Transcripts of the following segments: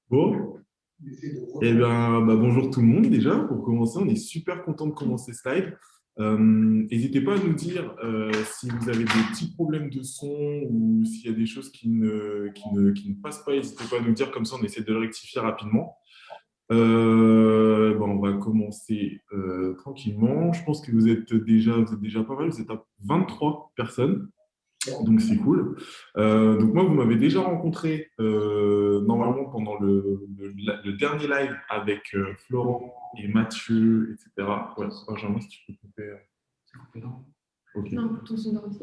Bon, eh bien, bonjour tout le monde déjà. Pour commencer, on est super content de commencer ce live. N'hésitez pas à nous dire si vous avez des petits problèmes de son ou s'il y a des choses qui ne passent pas. N'hésitez pas à nous dire, comme ça on essaie de le rectifier rapidement. On va commencer tranquillement. Je pense que vous êtes déjà pas mal. Vous êtes à 23 personnes. Donc, c'est cool. Donc, moi, vous m'avez déjà rencontré normalement pendant le dernier live avec Florent et Mathieu, etc. Ouais, Benjamin, si tu peux couper. C'est coupé, non? Ok. Non, pour ton son d'ordi.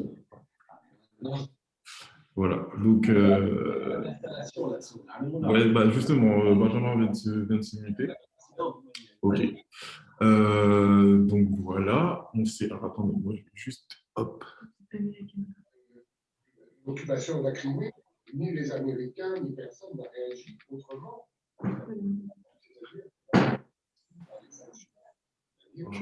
Voilà. Donc, ouais, justement, Benjamin vient de se muter. Ok. Donc, voilà. On sait. Alors, attendez, moi, je vais juste. Hop. L'occupation de la Crimée, ni les Américains, ni personne n'a réagi autrement.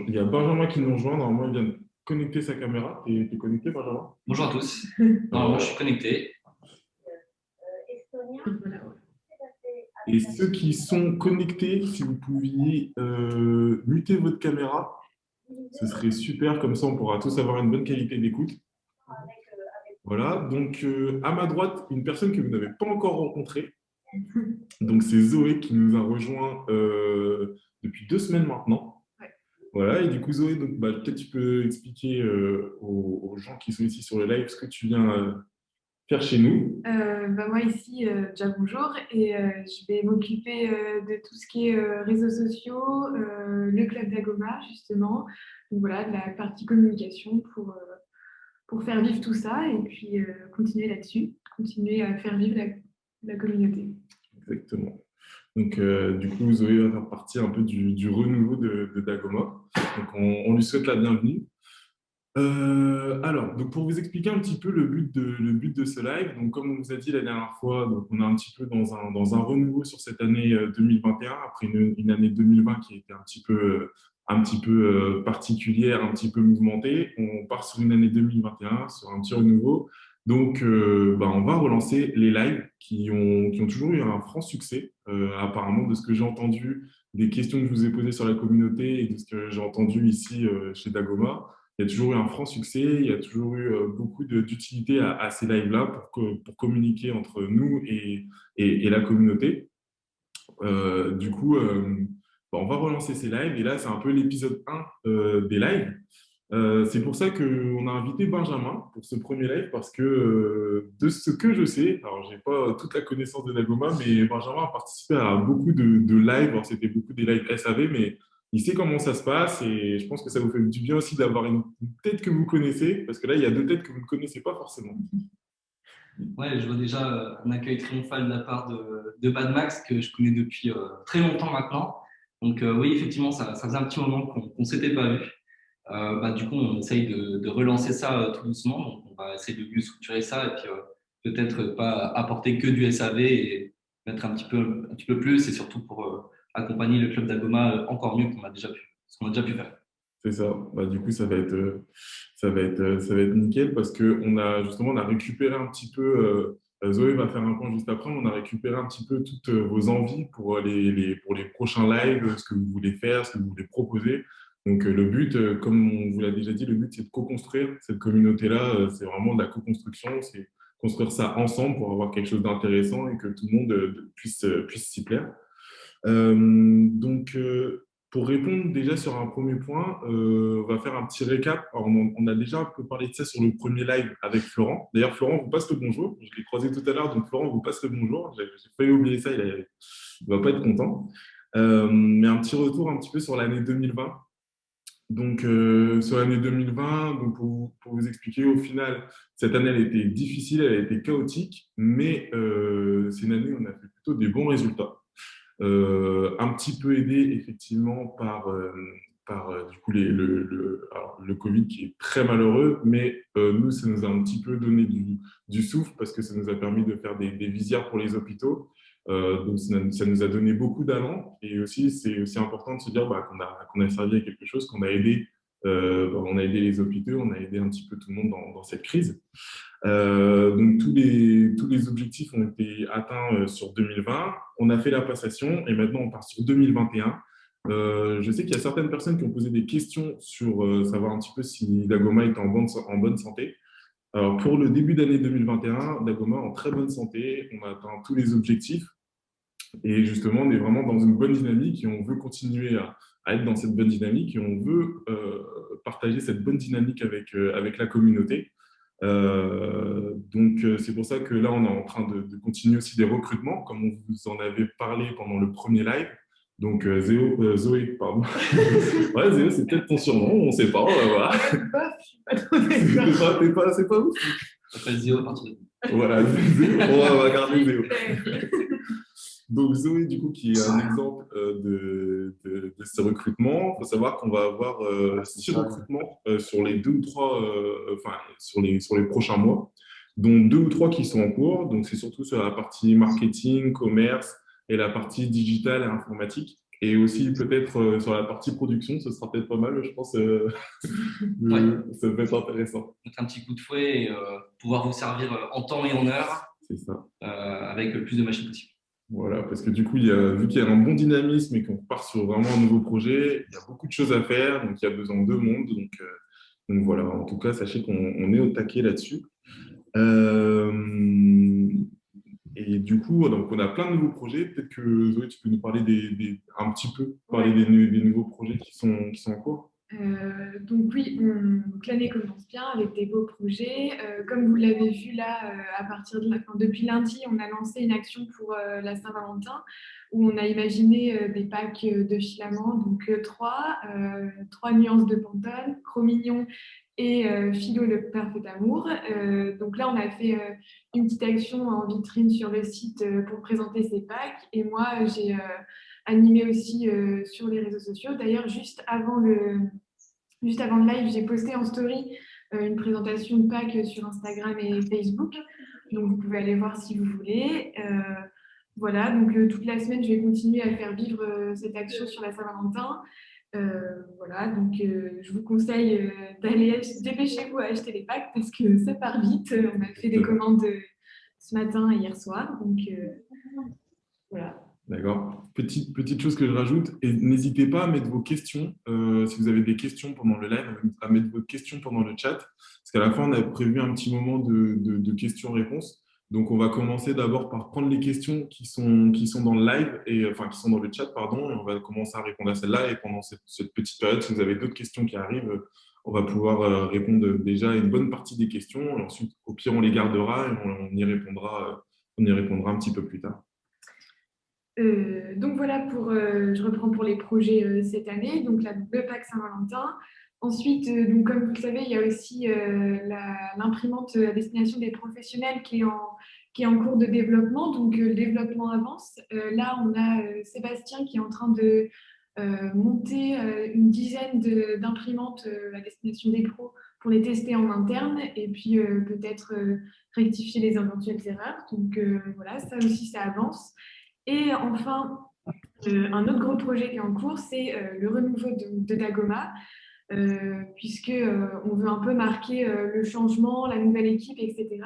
Il y a Benjamin qui nous rejoint. Normalement, il vient de connecter sa caméra. T'es connecté, Benjamin? Bonjour à tous. Normalement, je suis connecté. Et ceux qui sont connectés, si vous pouviez muter votre caméra, ce serait super. Comme ça, on pourra tous avoir une bonne qualité d'écoute. Voilà. Donc, à ma droite, une personne que vous n'avez pas encore rencontrée. Donc, c'est Zoé qui nous a rejoint depuis 2 semaines maintenant. Voilà, et du coup, Zoé, donc, peut-être tu peux expliquer aux gens qui sont ici sur le live ce que tu viens faire chez nous. Moi ici, déjà bonjour, et je vais m'occuper de tout ce qui est réseaux sociaux, le club d'Agoma justement, donc voilà, de la partie communication pour faire vivre tout ça et puis continuer là-dessus, continuer à faire vivre la communauté. Exactement. Donc, du coup, Zoé va faire partie un peu du renouveau de Dagoma. Donc, on lui souhaite la bienvenue. Alors, donc pour vous expliquer un petit peu le but de ce live, donc comme on vous a dit la dernière fois, donc on est un petit peu dans un renouveau sur cette année 2021, après une année 2020 qui a été un petit peu particulière, un petit peu mouvementée. On part sur une année 2021, sur un petit renouveau. Donc, on va relancer les lives qui ont toujours eu un franc succès, apparemment, de ce que j'ai entendu, des questions que je vous ai posées sur la communauté et de ce que j'ai entendu ici chez Dagoma. Il y a toujours eu un franc succès, il y a toujours eu beaucoup d'utilité à ces lives-là pour communiquer entre nous et la communauté. Du coup, on va relancer ces lives et là, c'est un peu l'épisode 1 des lives. C'est pour ça qu'on a invité Benjamin pour ce premier live parce que de ce que je sais, alors j'ai pas toute la connaissance de Dagoma, mais Benjamin a participé à beaucoup de lives. Alors, c'était beaucoup des lives SAV, mais il sait comment ça se passe et je pense que ça vous fait du bien aussi d'avoir une tête que vous connaissez parce que là, il y a deux têtes que vous ne connaissez pas forcément. Ouais, je vois déjà un accueil triomphal de la part de Bad Max que je connais depuis très longtemps maintenant. Donc oui, effectivement, ça faisait un petit moment qu'on ne s'était pas vu. Du coup, on essaye de relancer ça tout doucement. Donc, on va essayer de mieux structurer ça et puis peut-être pas apporter que du SAV et mettre un petit peu plus et surtout pour accompagner le club d'Algoma encore mieux ce qu'on a déjà pu faire. C'est ça. Du coup, ça va être nickel parce que on a récupéré un petit peu. Zoé va faire un point juste après. On a récupéré un petit peu toutes vos envies pour pour les prochains lives, ce que vous voulez faire, ce que vous voulez proposer. Donc, le but, comme on vous l'a déjà dit, le but, c'est de co-construire cette communauté-là. C'est vraiment de la co-construction. C'est construire ça ensemble pour avoir quelque chose d'intéressant et que tout le monde puisse s'y plaire. Donc, pour répondre déjà sur un premier point, on va faire un petit récap. Alors, on a déjà un peu parlé de ça sur le premier live avec Florent. D'ailleurs, Florent vous passe le bonjour. Je l'ai croisé tout à l'heure, donc Florent vous passe le bonjour. J'ai failli oublier ça, il ne va pas être content. Mais un petit retour un petit peu sur l'année 2020. Donc, sur l'année 2020, donc pour vous expliquer, au final, cette année, elle était difficile, elle a été chaotique, mais c'est une année où on a fait plutôt des bons résultats. Un petit peu aidé effectivement par du coup, alors, le Covid qui est très malheureux, mais nous, ça nous a un petit peu donné du souffle parce que ça nous a permis de faire des visières pour les hôpitaux. Donc, ça nous a donné beaucoup d'allant et aussi, c'est aussi important de se dire qu'on a servi à quelque chose, qu'on a aidé On a aidé les hôpitaux, on a aidé un petit peu tout le monde dans cette crise. Donc, tous les objectifs ont été atteints sur 2020. On a fait la passation et maintenant, on part sur 2021. Je sais qu'il y a certaines personnes qui ont posé des questions sur savoir un petit peu si Dagoma est en bonne santé. Alors, pour le début d'année 2021, Dagoma est en très bonne santé. On a atteint tous les objectifs. Et justement, on est vraiment dans une bonne dynamique et on veut continuer à être dans cette bonne dynamique et on veut partager cette bonne dynamique avec la communauté. C'est pour ça que là, on est en train de continuer aussi des recrutements, comme on vous en avait parlé pendant le premier live. Donc, Zoé, pardon. Ouais, Zéo, c'est peut-être ton surnom, on ne sait pas. Voilà. C'est pas ouf. On s'appelle Zéo à partir de... Voilà, Zéo, on va garder Zéo. Donc, Zoé, du coup, qui est un exemple de ces recrutements. Il faut savoir qu'on va avoir 6 recrutements sur les 2 ou 3, sur les prochains mois, dont 2 ou 3 qui sont en cours. Donc, c'est surtout sur la partie marketing, commerce et la partie digitale et informatique. Et aussi, peut-être sur la partie production, ce sera peut-être pas mal, je pense. Ça va être intéressant. Mettre un petit coup de fouet et pouvoir vous servir en temps et en heure. C'est ça. Avec le plus de machines possible. Voilà, parce que du coup, vu qu'il y a un bon dynamisme et qu'on part sur vraiment un nouveau projet, il y a beaucoup de choses à faire, donc il y a besoin de monde. Donc voilà, en tout cas, sachez qu'on est au taquet là-dessus. Et du coup, donc on a plein de nouveaux projets. Peut-être que Zoé, tu peux nous parler un petit peu, parler des nouveaux projets qui sont en cours. Donc oui, l'année commence bien avec des beaux projets. Comme vous l'avez vu là, à partir depuis lundi, on a lancé une action pour la Saint-Valentin où on a imaginé des packs de filaments, donc trois nuances de Pantone, Cro-Mignon et Philo le parfait amour. Donc là, on a fait une petite action en vitrine sur le site pour présenter ces packs. Et moi, j'ai animé aussi sur les réseaux sociaux. D'ailleurs, juste avant le live, j'ai posté en story une présentation de Pâques sur Instagram et Facebook. Donc, vous pouvez aller voir si vous voulez. Voilà, donc toute la semaine, je vais continuer à faire vivre cette action sur la Saint-Valentin. Voilà, donc je vous conseille dépêchez-vous à acheter les packs parce que ça part vite. On a fait des commandes ce matin et hier soir. Donc, voilà. D'accord. Petite chose que je rajoute, et n'hésitez pas à mettre vos questions, si vous avez des questions pendant le live, à mettre vos questions pendant le chat, parce qu'à la fin, on a prévu un petit moment de questions-réponses. Donc, on va commencer d'abord par prendre les questions qui sont dans le live, qui sont dans le chat, pardon, et on va commencer à répondre à celles-là. Et pendant cette petite période, si vous avez d'autres questions qui arrivent, on va pouvoir répondre déjà à une bonne partie des questions. Et ensuite, au pire, on les gardera et on y répondra un petit peu plus tard. Donc voilà, je reprends pour les projets cette année, donc le pack Saint-Valentin. Ensuite, donc comme vous le savez, il y a aussi l'imprimante à destination des professionnels qui est en cours de développement, donc le développement avance. Là, on a Sébastien qui est en train de monter une dizaine d'imprimantes à destination des pros pour les tester en interne et puis peut-être rectifier les éventuelles erreurs. Donc voilà, ça aussi, ça avance. Et enfin, un autre gros projet qui est en cours, c'est le renouveau de Dagoma, puisqu'on veut un peu marquer le changement, la nouvelle équipe, etc.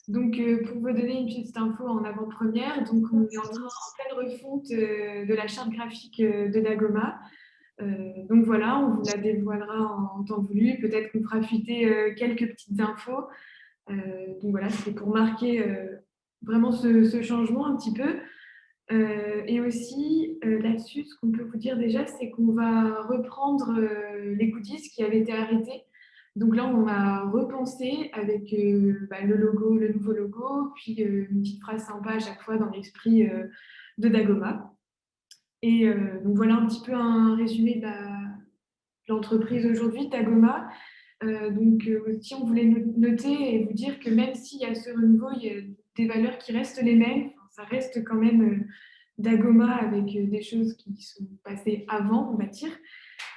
Donc, pour vous donner une petite info en avant-première, donc on est en pleine refonte de la charte graphique de Dagoma. Donc voilà, on vous la dévoilera en temps voulu. Peut-être qu'on fera fuiter quelques petites infos. Donc voilà, c'était pour marquer vraiment ce changement un petit peu. Et aussi, là-dessus, ce qu'on peut vous dire déjà, c'est qu'on va reprendre les goodies qui avaient été arrêtés. Donc là, on a repensé avec le nouveau logo, puis une petite phrase sympa à chaque fois dans l'esprit de Dagoma. Et donc voilà un petit peu un résumé de l'entreprise aujourd'hui, Dagoma. Donc aussi, on voulait noter et vous dire que même s'il y a ce renouveau, il y a des valeurs qui restent les mêmes. Enfin, ça reste quand même Dagoma avec des choses qui sont passées avant, on va dire.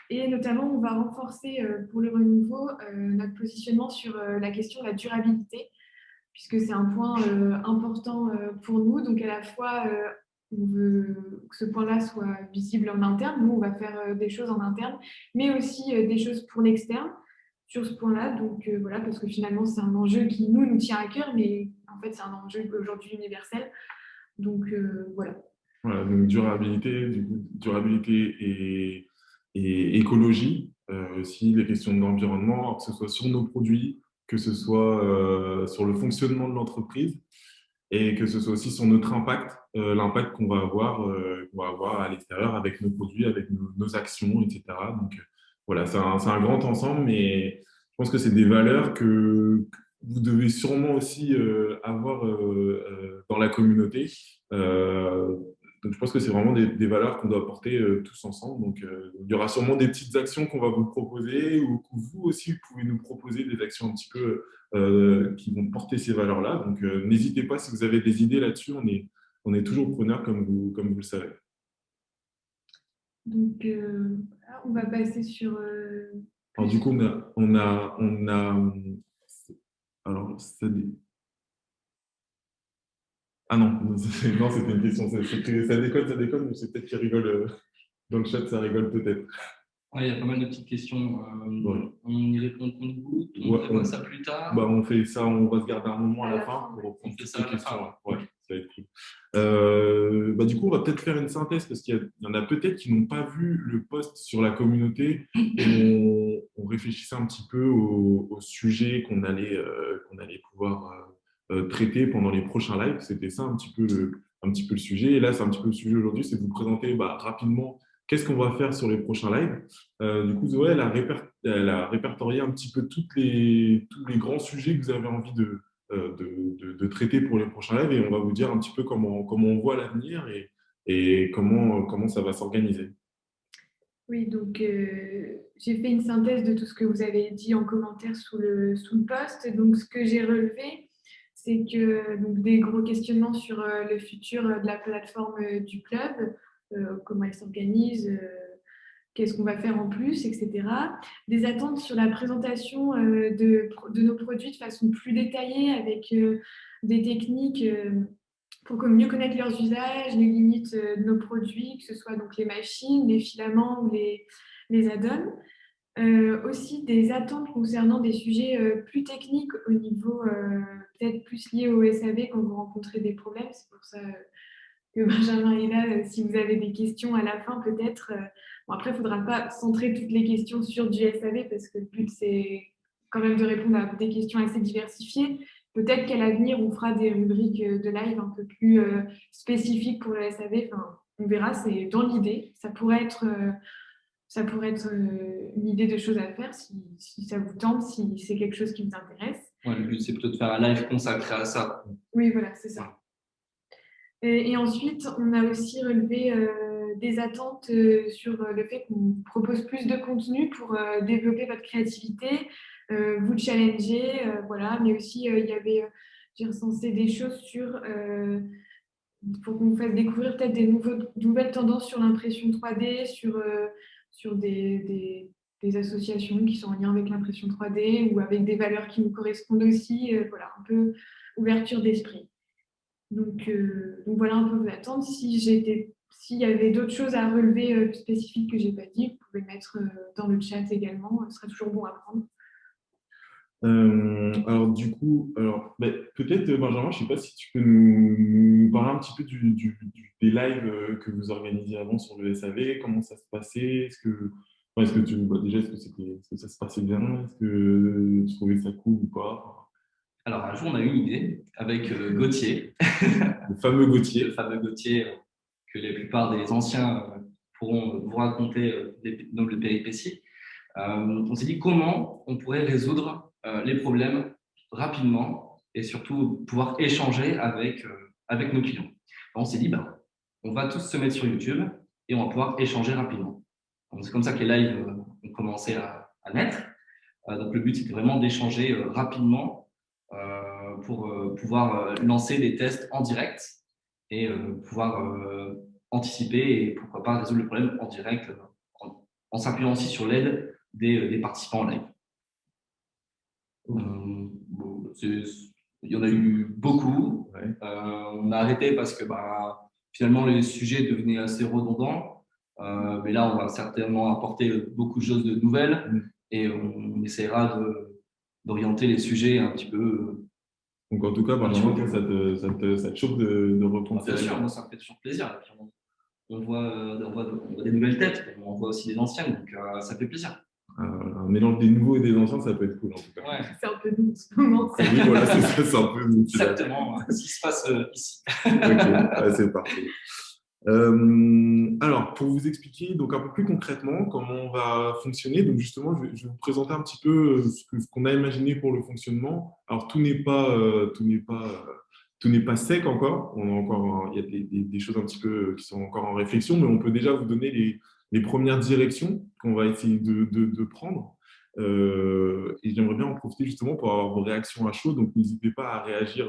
Et notamment, on va renforcer pour le renouveau notre positionnement sur la question de la durabilité, puisque c'est un point important pour nous. Donc à la fois on veut que ce point-là soit visible en interne. Nous, on va faire des choses en interne, mais aussi des choses pour l'externe sur ce point-là. Donc voilà, parce que finalement, c'est un enjeu qui nous tient à cœur, mais en fait, c'est un enjeu aujourd'hui universel. Donc voilà. Voilà, donc durabilité, du coup, durabilité et écologie, aussi les questions de l'environnement, que ce soit sur nos produits, que ce soit sur le fonctionnement de l'entreprise et que ce soit aussi sur notre impact, l'impact qu'on va avoir à l'extérieur avec nos produits, avec nos actions, etc. Donc voilà, c'est un grand ensemble, mais je pense que c'est des valeurs que vous devez sûrement aussi avoir dans la communauté. Euh, donc, je pense que c'est vraiment des valeurs qu'on doit porter tous ensemble. Donc, il y aura sûrement des petites actions qu'on va vous proposer ou que vous aussi, vous pouvez nous proposer des actions un petit peu qui vont porter ces valeurs-là. Donc, n'hésitez pas si vous avez des idées là-dessus. On est toujours preneurs comme vous le savez. Donc on va passer sur... Alors, du coup, alors, ah non, non, c'était une question. Ça déconne, mais c'est peut-être qu'ils rigolent dans le chat, ça rigole peut-être. Ouais, il y a pas mal de petites questions. Ouais. On y répond au compte-gouttes, on Ouais, prévoit ça plus tard. Bah, on fait ça, on va se garder un moment à la fin pour On reprendre fait toutes ça les à la questions. fin. Ouais, ça va être cool. Bah, du coup, on va peut-être faire une synthèse parce qu'il y en a peut-être qui n'ont pas vu le post sur la communauté et on réfléchissait un petit peu au sujet qu'on allait pouvoir traiter pendant les prochains lives. C'était ça un petit peu le sujet. Et là, c'est un petit peu le sujet aujourd'hui, c'est de vous présenter rapidement qu'est-ce qu'on va faire sur les prochains lives. Du coup, Zoé, elle a répertorié un petit peu tous les grands sujets que vous avez envie de traiter pour les prochains lives et on va vous dire un petit peu comment on voit l'avenir et comment ça va s'organiser. Oui, donc j'ai fait une synthèse de tout ce que vous avez dit en commentaire sous le post. Donc ce que j'ai relevé, c'est que donc, des gros questionnements sur le futur de la plateforme du club, comment elle s'organise, qu'est-ce qu'on va faire en plus, etc. Des attentes sur la présentation de nos produits de façon plus détaillée avec des techniques pour mieux connaître leurs usages, les limites de nos produits, que ce soit donc les machines, les filaments ou les add-ons. Aussi des attentes concernant des sujets plus techniques au niveau peut-être plus liés au SAV quand vous rencontrez des problèmes. C'est pour ça que Benjamin est là. Si vous avez des questions à la fin, peut-être. Bon, après, il ne faudra pas centrer toutes les questions sur du SAV parce que le but, c'est quand même de répondre à des questions assez diversifiées. Peut-être qu'à l'avenir, on fera des rubriques de live un peu plus spécifiques pour le SAV. Enfin, on verra, c'est dans l'idée. Ça pourrait être une idée de choses à faire si ça vous tente, si c'est quelque chose qui vous intéresse. Ouais, le but, c'est plutôt de faire un live consacré à ça. Oui, voilà, c'est ça. Et ensuite, on a aussi relevé des attentes sur le fait qu'on propose plus de contenu pour développer votre créativité, vous challenger, voilà. Mais aussi, il y avait, j'ai recensé des choses pour qu'on vous fasse découvrir peut-être nouvelles tendances sur l'impression 3D, sur des associations qui sont en lien avec l'impression 3D ou avec des valeurs qui nous correspondent aussi, voilà, un peu ouverture d'esprit. Donc voilà un peu vos attentes. S'il y avait d'autres choses à relever spécifiques que je n'ai pas dit, vous pouvez mettre dans le chat également. Ce serait toujours bon à prendre. Alors du coup, peut-être Benjamin, je ne sais pas si tu peux nous parler un petit peu des lives que vous organisiez avant sur le SAV, comment ça se passait, est-ce que ça se passait bien, est-ce que tu trouvais ça cool ou pas? Alors, un jour, on a eu une idée avec Gauthier, Le fameux Gauthier. le fameux Gauthier que la plupart des anciens pourront vous raconter de péripéties. On s'est dit comment on pourrait résoudre les problèmes rapidement et surtout pouvoir échanger avec nos clients. Alors, on s'est dit, on va tous se mettre sur YouTube et on va pouvoir échanger rapidement. C'est comme ça que les lives ont commencé à naître. Donc, le but, c'était vraiment d'échanger rapidement pour pouvoir lancer des tests en direct et pouvoir anticiper et pourquoi pas résoudre le problème en direct en s'appuyant aussi sur l'aide des participants en live. Il y en a eu beaucoup. Ouais. On a arrêté parce que finalement, les sujets devenaient assez redondants. Mais là, on va certainement apporter beaucoup de choses de nouvelles et on essaiera d'orienter les sujets un petit peu. Donc, en tout cas, Benjamin, toi, ça te chauffe de reprendre ces Bien sûr, règles. moi, ça me fait toujours plaisir. Et puis, on voit des nouvelles têtes, mais on voit aussi des anciennes, donc ça fait plaisir. Un mélange des nouveaux et des anciens, ça peut être cool, en tout cas. Ouais, C'est un peu nous en ce moment. Oui, voilà, c'est ça, c'est un peu nous. exactement ce qui se passe ici. Ok, ouais, c'est parfait. Alors, pour vous expliquer donc un peu plus concrètement comment on va fonctionner, donc justement, je vais vous présenter un petit peu ce qu'on a imaginé pour le fonctionnement. Alors, tout n'est pas sec encore. On a encore, il y a des choses un petit peu qui sont encore en réflexion, mais on peut déjà vous donner les premières directions qu'on va essayer de prendre. Et j'aimerais bien en profiter justement pour avoir vos réactions à chaud, donc n'hésitez pas à réagir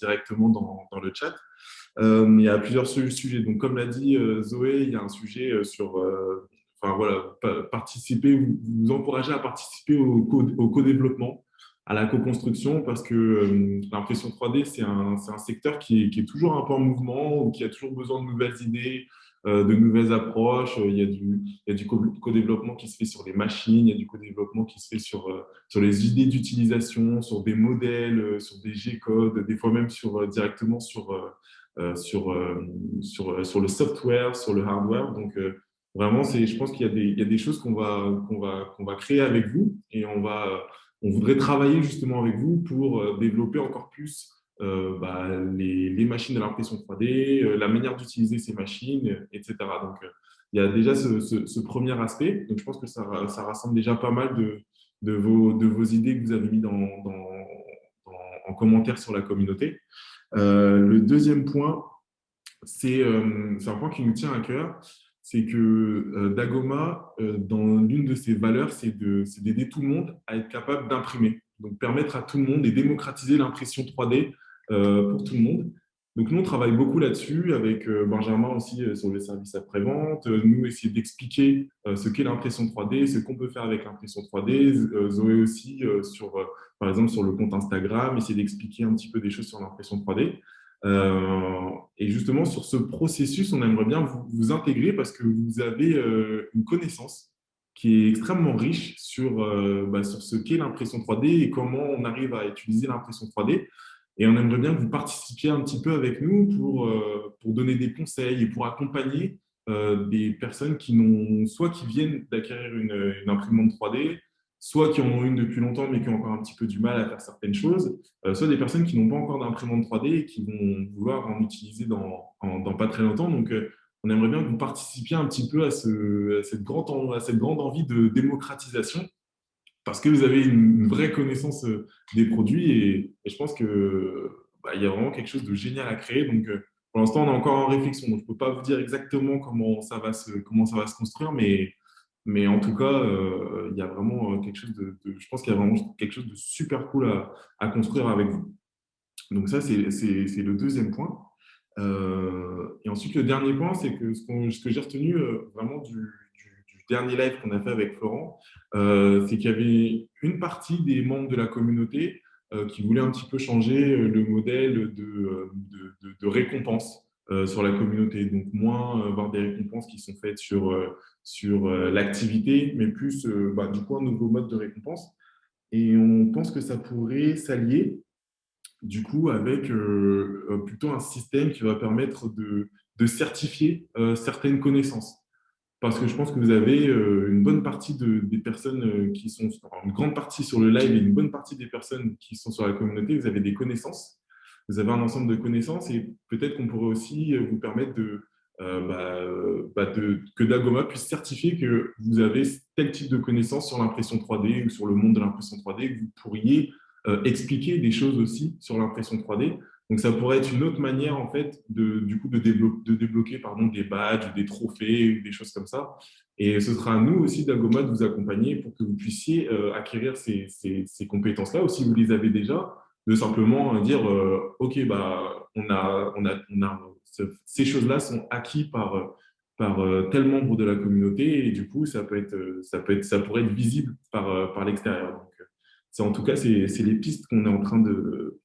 directement dans le chat. Il y a plusieurs sujets. Donc, comme l'a dit Zoé, il y a un sujet sur enfin, voilà, participer, vous encourager à participer au co-développement, à la co-construction, parce que l'impression 3D, c'est un secteur qui est toujours un peu en mouvement, ou qui a toujours besoin de nouvelles idées, de nouvelles approches. Il y a du co-développement qui se fait sur les machines, il y a du co-développement qui se fait sur les idées d'utilisation, sur des modèles, sur des G-codes, des fois même directement sur le software, sur le hardware. Donc, vraiment, je pense qu'il y a des choses qu'on va créer avec vous et on voudrait travailler justement avec vous pour développer encore plus les machines de l'impression 3D, la manière d'utiliser ces machines, etc. Donc, il y a déjà ce premier aspect. Donc, je pense que ça rassemble déjà pas mal de vos idées que vous avez mis en commentaire sur la communauté. Le deuxième point, c'est un point qui nous tient à cœur, c'est que Dagoma, dans l'une de ses valeurs, c'est d'aider tout le monde à être capable d'imprimer. Donc, permettre à tout le monde et démocratiser l'impression 3D pour tout le monde. Donc, nous, on travaille beaucoup là-dessus avec Benjamin aussi sur les services après-vente. Nous, essayer d'expliquer ce qu'est l'impression 3D, ce qu'on peut faire avec l'impression 3D. Zoé aussi, par exemple, sur le compte Instagram, essayer d'expliquer un petit peu des choses sur l'impression 3D. Et justement, sur ce processus, on aimerait bien vous intégrer parce que vous avez une connaissance qui est extrêmement riche sur ce qu'est l'impression 3D et comment on arrive à utiliser l'impression 3D. Et on aimerait bien que vous participiez un petit peu avec nous pour donner des conseils et pour accompagner des personnes soit qui viennent d'acquérir une imprimante 3D, soit qui en ont une depuis longtemps mais qui ont encore un petit peu du mal à faire certaines choses, soit des personnes qui n'ont pas encore d'imprimante 3D et qui vont vouloir en utiliser dans pas très longtemps. Donc, on aimerait bien que vous participiez un petit peu à cette grande envie de démocratisation parce que vous avez une vraie connaissance des produits et je pense que il y a vraiment quelque chose de génial à créer. Donc, pour l'instant, on est encore en réflexion. Donc, je ne peux pas vous dire exactement comment ça va se construire, mais en tout cas, il y a vraiment quelque chose je pense qu'il y a vraiment quelque chose de super cool à construire avec vous. Donc ça, c'est le deuxième point. Et ensuite, le dernier point, c'est que ce que j'ai retenu vraiment du dernier live qu'on a fait avec Florent, c'est qu'il y avait une partie des membres de la communauté qui voulait un petit peu changer le modèle de récompense sur la communauté. Donc, moins avoir des récompenses qui sont faites sur l'activité, mais plus du coup un nouveau mode de récompense. Et on pense que ça pourrait s'allier du coup avec plutôt un système qui va permettre de certifier certaines connaissances. Parce que je pense que vous avez une bonne partie des personnes qui sont, enfin, une grande partie sur le live et une bonne partie des personnes qui sont sur la communauté, vous avez des connaissances, vous avez un ensemble de connaissances et peut-être qu'on pourrait aussi vous permettre que Dagoma puisse certifier que vous avez tel type de connaissances sur l'impression 3D ou sur le monde de l'impression 3D, que vous pourriez expliquer des choses aussi sur l'impression 3D. Donc, ça pourrait être une autre manière, en fait, de débloquer pardon, des badges, des trophées, ou des choses comme ça. Et ce sera à nous aussi, Dagoma, de vous accompagner pour que vous puissiez acquérir ces compétences-là, ou si vous les avez déjà, de simplement dire OK, ces choses-là sont acquises par tel membre de la communauté, et du coup, ça pourrait être visible par l'extérieur. Donc, en tout cas, c'est les pistes qu'on est en train de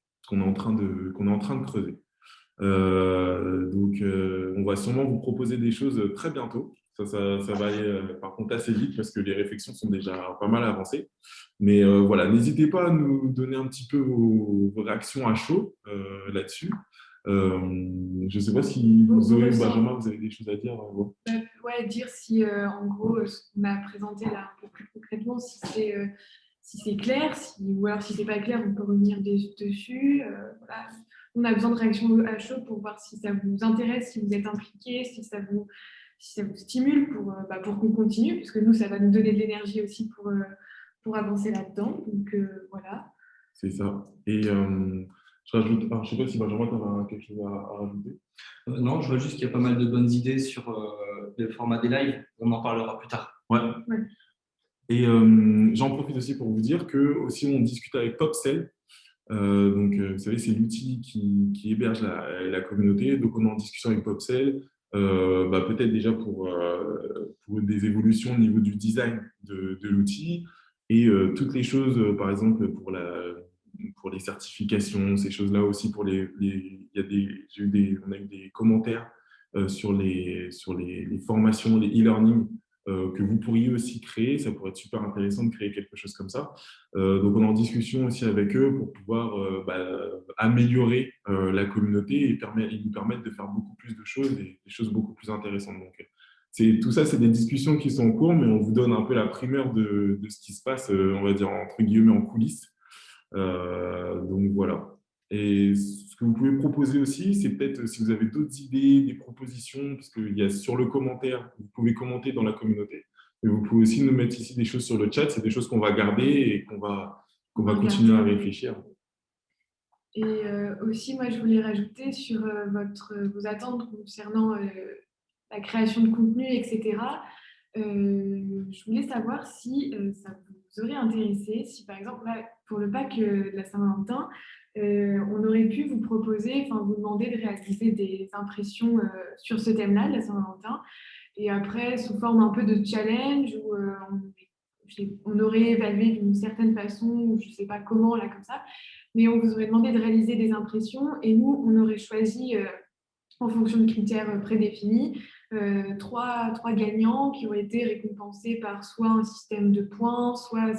creuser. On va sûrement vous proposer des choses très bientôt. Ça va aller par contre assez vite parce que les réflexions sont déjà pas mal avancées. Mais voilà, n'hésitez pas à nous donner un petit peu vos réactions à chaud là-dessus. Euh, je ne sais pas si Zoé ou Benjamin, vous avez des choses à dire. Ouais, dire si, en gros, ce qu'on a présenté là, un peu plus concrètement, si c'est clair, ou alors si c'est pas clair, on peut revenir dessus. Voilà. On a besoin de réactions à chaud pour voir si ça vous intéresse, si vous êtes impliqué, si ça vous stimule pour qu'on continue, parce que nous, ça va nous donner de l'énergie aussi pour avancer là-dedans. Donc voilà. C'est ça. Et je rajoute, alors, je ne sais pas si Benjamin, tu as quelque chose à rajouter. Non, je vois juste qu'il y a pas mal de bonnes idées sur le format des lives. On en parlera plus tard. Ouais. Ouais. Et j'en profite aussi pour vous dire que aussi on discute avec PopCell. Vous savez, c'est l'outil qui héberge la communauté. Donc, on est en discussion avec PopCell, peut-être déjà pour des évolutions au niveau du design de l'outil et toutes les choses, par exemple, pour les certifications, ces choses-là aussi. Il y a on a eu des commentaires sur les formations, les e-learning que vous pourriez aussi créer. Ça pourrait être super intéressant de créer quelque chose comme ça. Donc, on est en discussion aussi avec eux pour pouvoir améliorer la communauté et nous permettre de faire beaucoup plus de choses et des choses beaucoup plus intéressantes. Donc, tout ça, c'est des discussions qui sont en cours, mais on vous donne un peu la primeur de ce qui se passe, on va dire, entre guillemets, en coulisses. Donc, voilà. Et ce que vous pouvez proposer aussi, c'est peut-être si vous avez d'autres idées, des propositions, parce qu'il y a sur le commentaire, vous pouvez commenter dans la communauté. Mais vous pouvez aussi nous mettre ici des choses sur le chat. C'est des choses qu'on va garder et qu'on va continuer à réfléchir. Et aussi, moi, je voulais rajouter sur vos attentes concernant la création de contenu, etc. Je voulais savoir si ça vous aurait intéressé, si par exemple, là, pour le pack de la Saint-Valentin, on aurait pu vous proposer, enfin vous demander de réaliser des impressions sur ce thème-là de la Saint-Valentin. Et après, sous forme un peu de challenge, où on aurait évalué d'une certaine façon, ou je ne sais pas comment, là, comme ça, mais on vous aurait demandé de réaliser des impressions et nous, on aurait choisi, en fonction de critères prédéfinis, trois gagnants qui ont été récompensés par soit un système de points, soit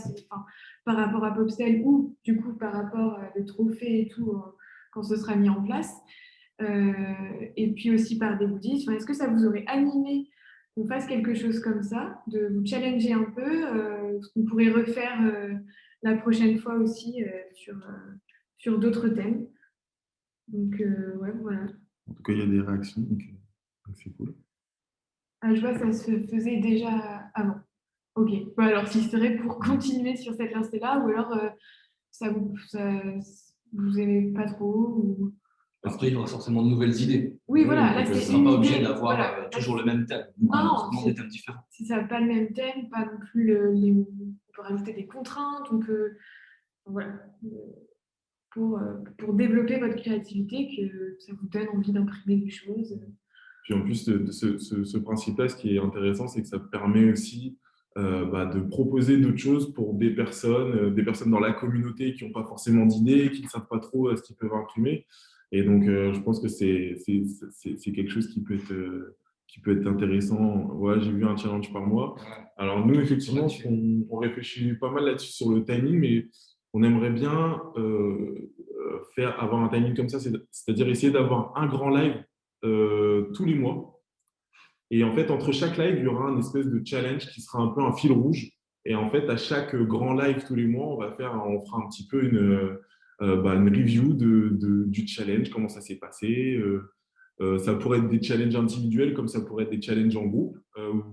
par rapport à Popsell ou du coup par rapport à des trophées et tout quand ce sera mis en place. Et puis aussi par des goodies. Enfin, est-ce que ça vous aurait animé qu'on fasse quelque chose comme ça, de vous challenger un peu, ce qu'on pourrait refaire la prochaine fois aussi sur d'autres thèmes. Donc, ouais, voilà. En tout cas, il y a des réactions, donc c'est cool. Ah, je vois, ça se faisait déjà avant. Ok. Bon, alors, si ce serait pour continuer sur cette lancée-là, ou alors vous aimez pas trop ou... Après, il y aura forcément de nouvelles idées. Oui, voilà. Là, Là, on ne c'est sera une pas idée. obligé d'avoir Voilà. toujours le même thème. Non, des thèmes différents. Si ça n'a pas le même thème, pas non plus on peut rajouter des contraintes, on peut voilà, pour développer votre créativité, que ça vous donne envie d'imprimer des choses. Puis en plus de ce principe-là, ce qui est intéressant, c'est que ça permet aussi de proposer d'autres choses pour des personnes dans la communauté qui n'ont pas forcément d'idées, qui ne savent pas trop ce qu'ils peuvent imprimer. Et donc, je pense que c'est quelque chose qui peut être intéressant. Ouais, j'ai vu un challenge par mois. Alors, nous, effectivement, on réfléchit pas mal là-dessus sur le timing, mais on aimerait bien avoir un timing comme ça, c'est-à-dire essayer d'avoir un grand live tous les mois. Et en fait, entre chaque live, il y aura un espèce de challenge qui sera un peu un fil rouge. Et en fait, à chaque grand live tous les mois, on fera un petit peu une review du challenge, comment ça s'est passé. Ça pourrait être des challenges individuels, comme ça pourrait être des challenges en groupe,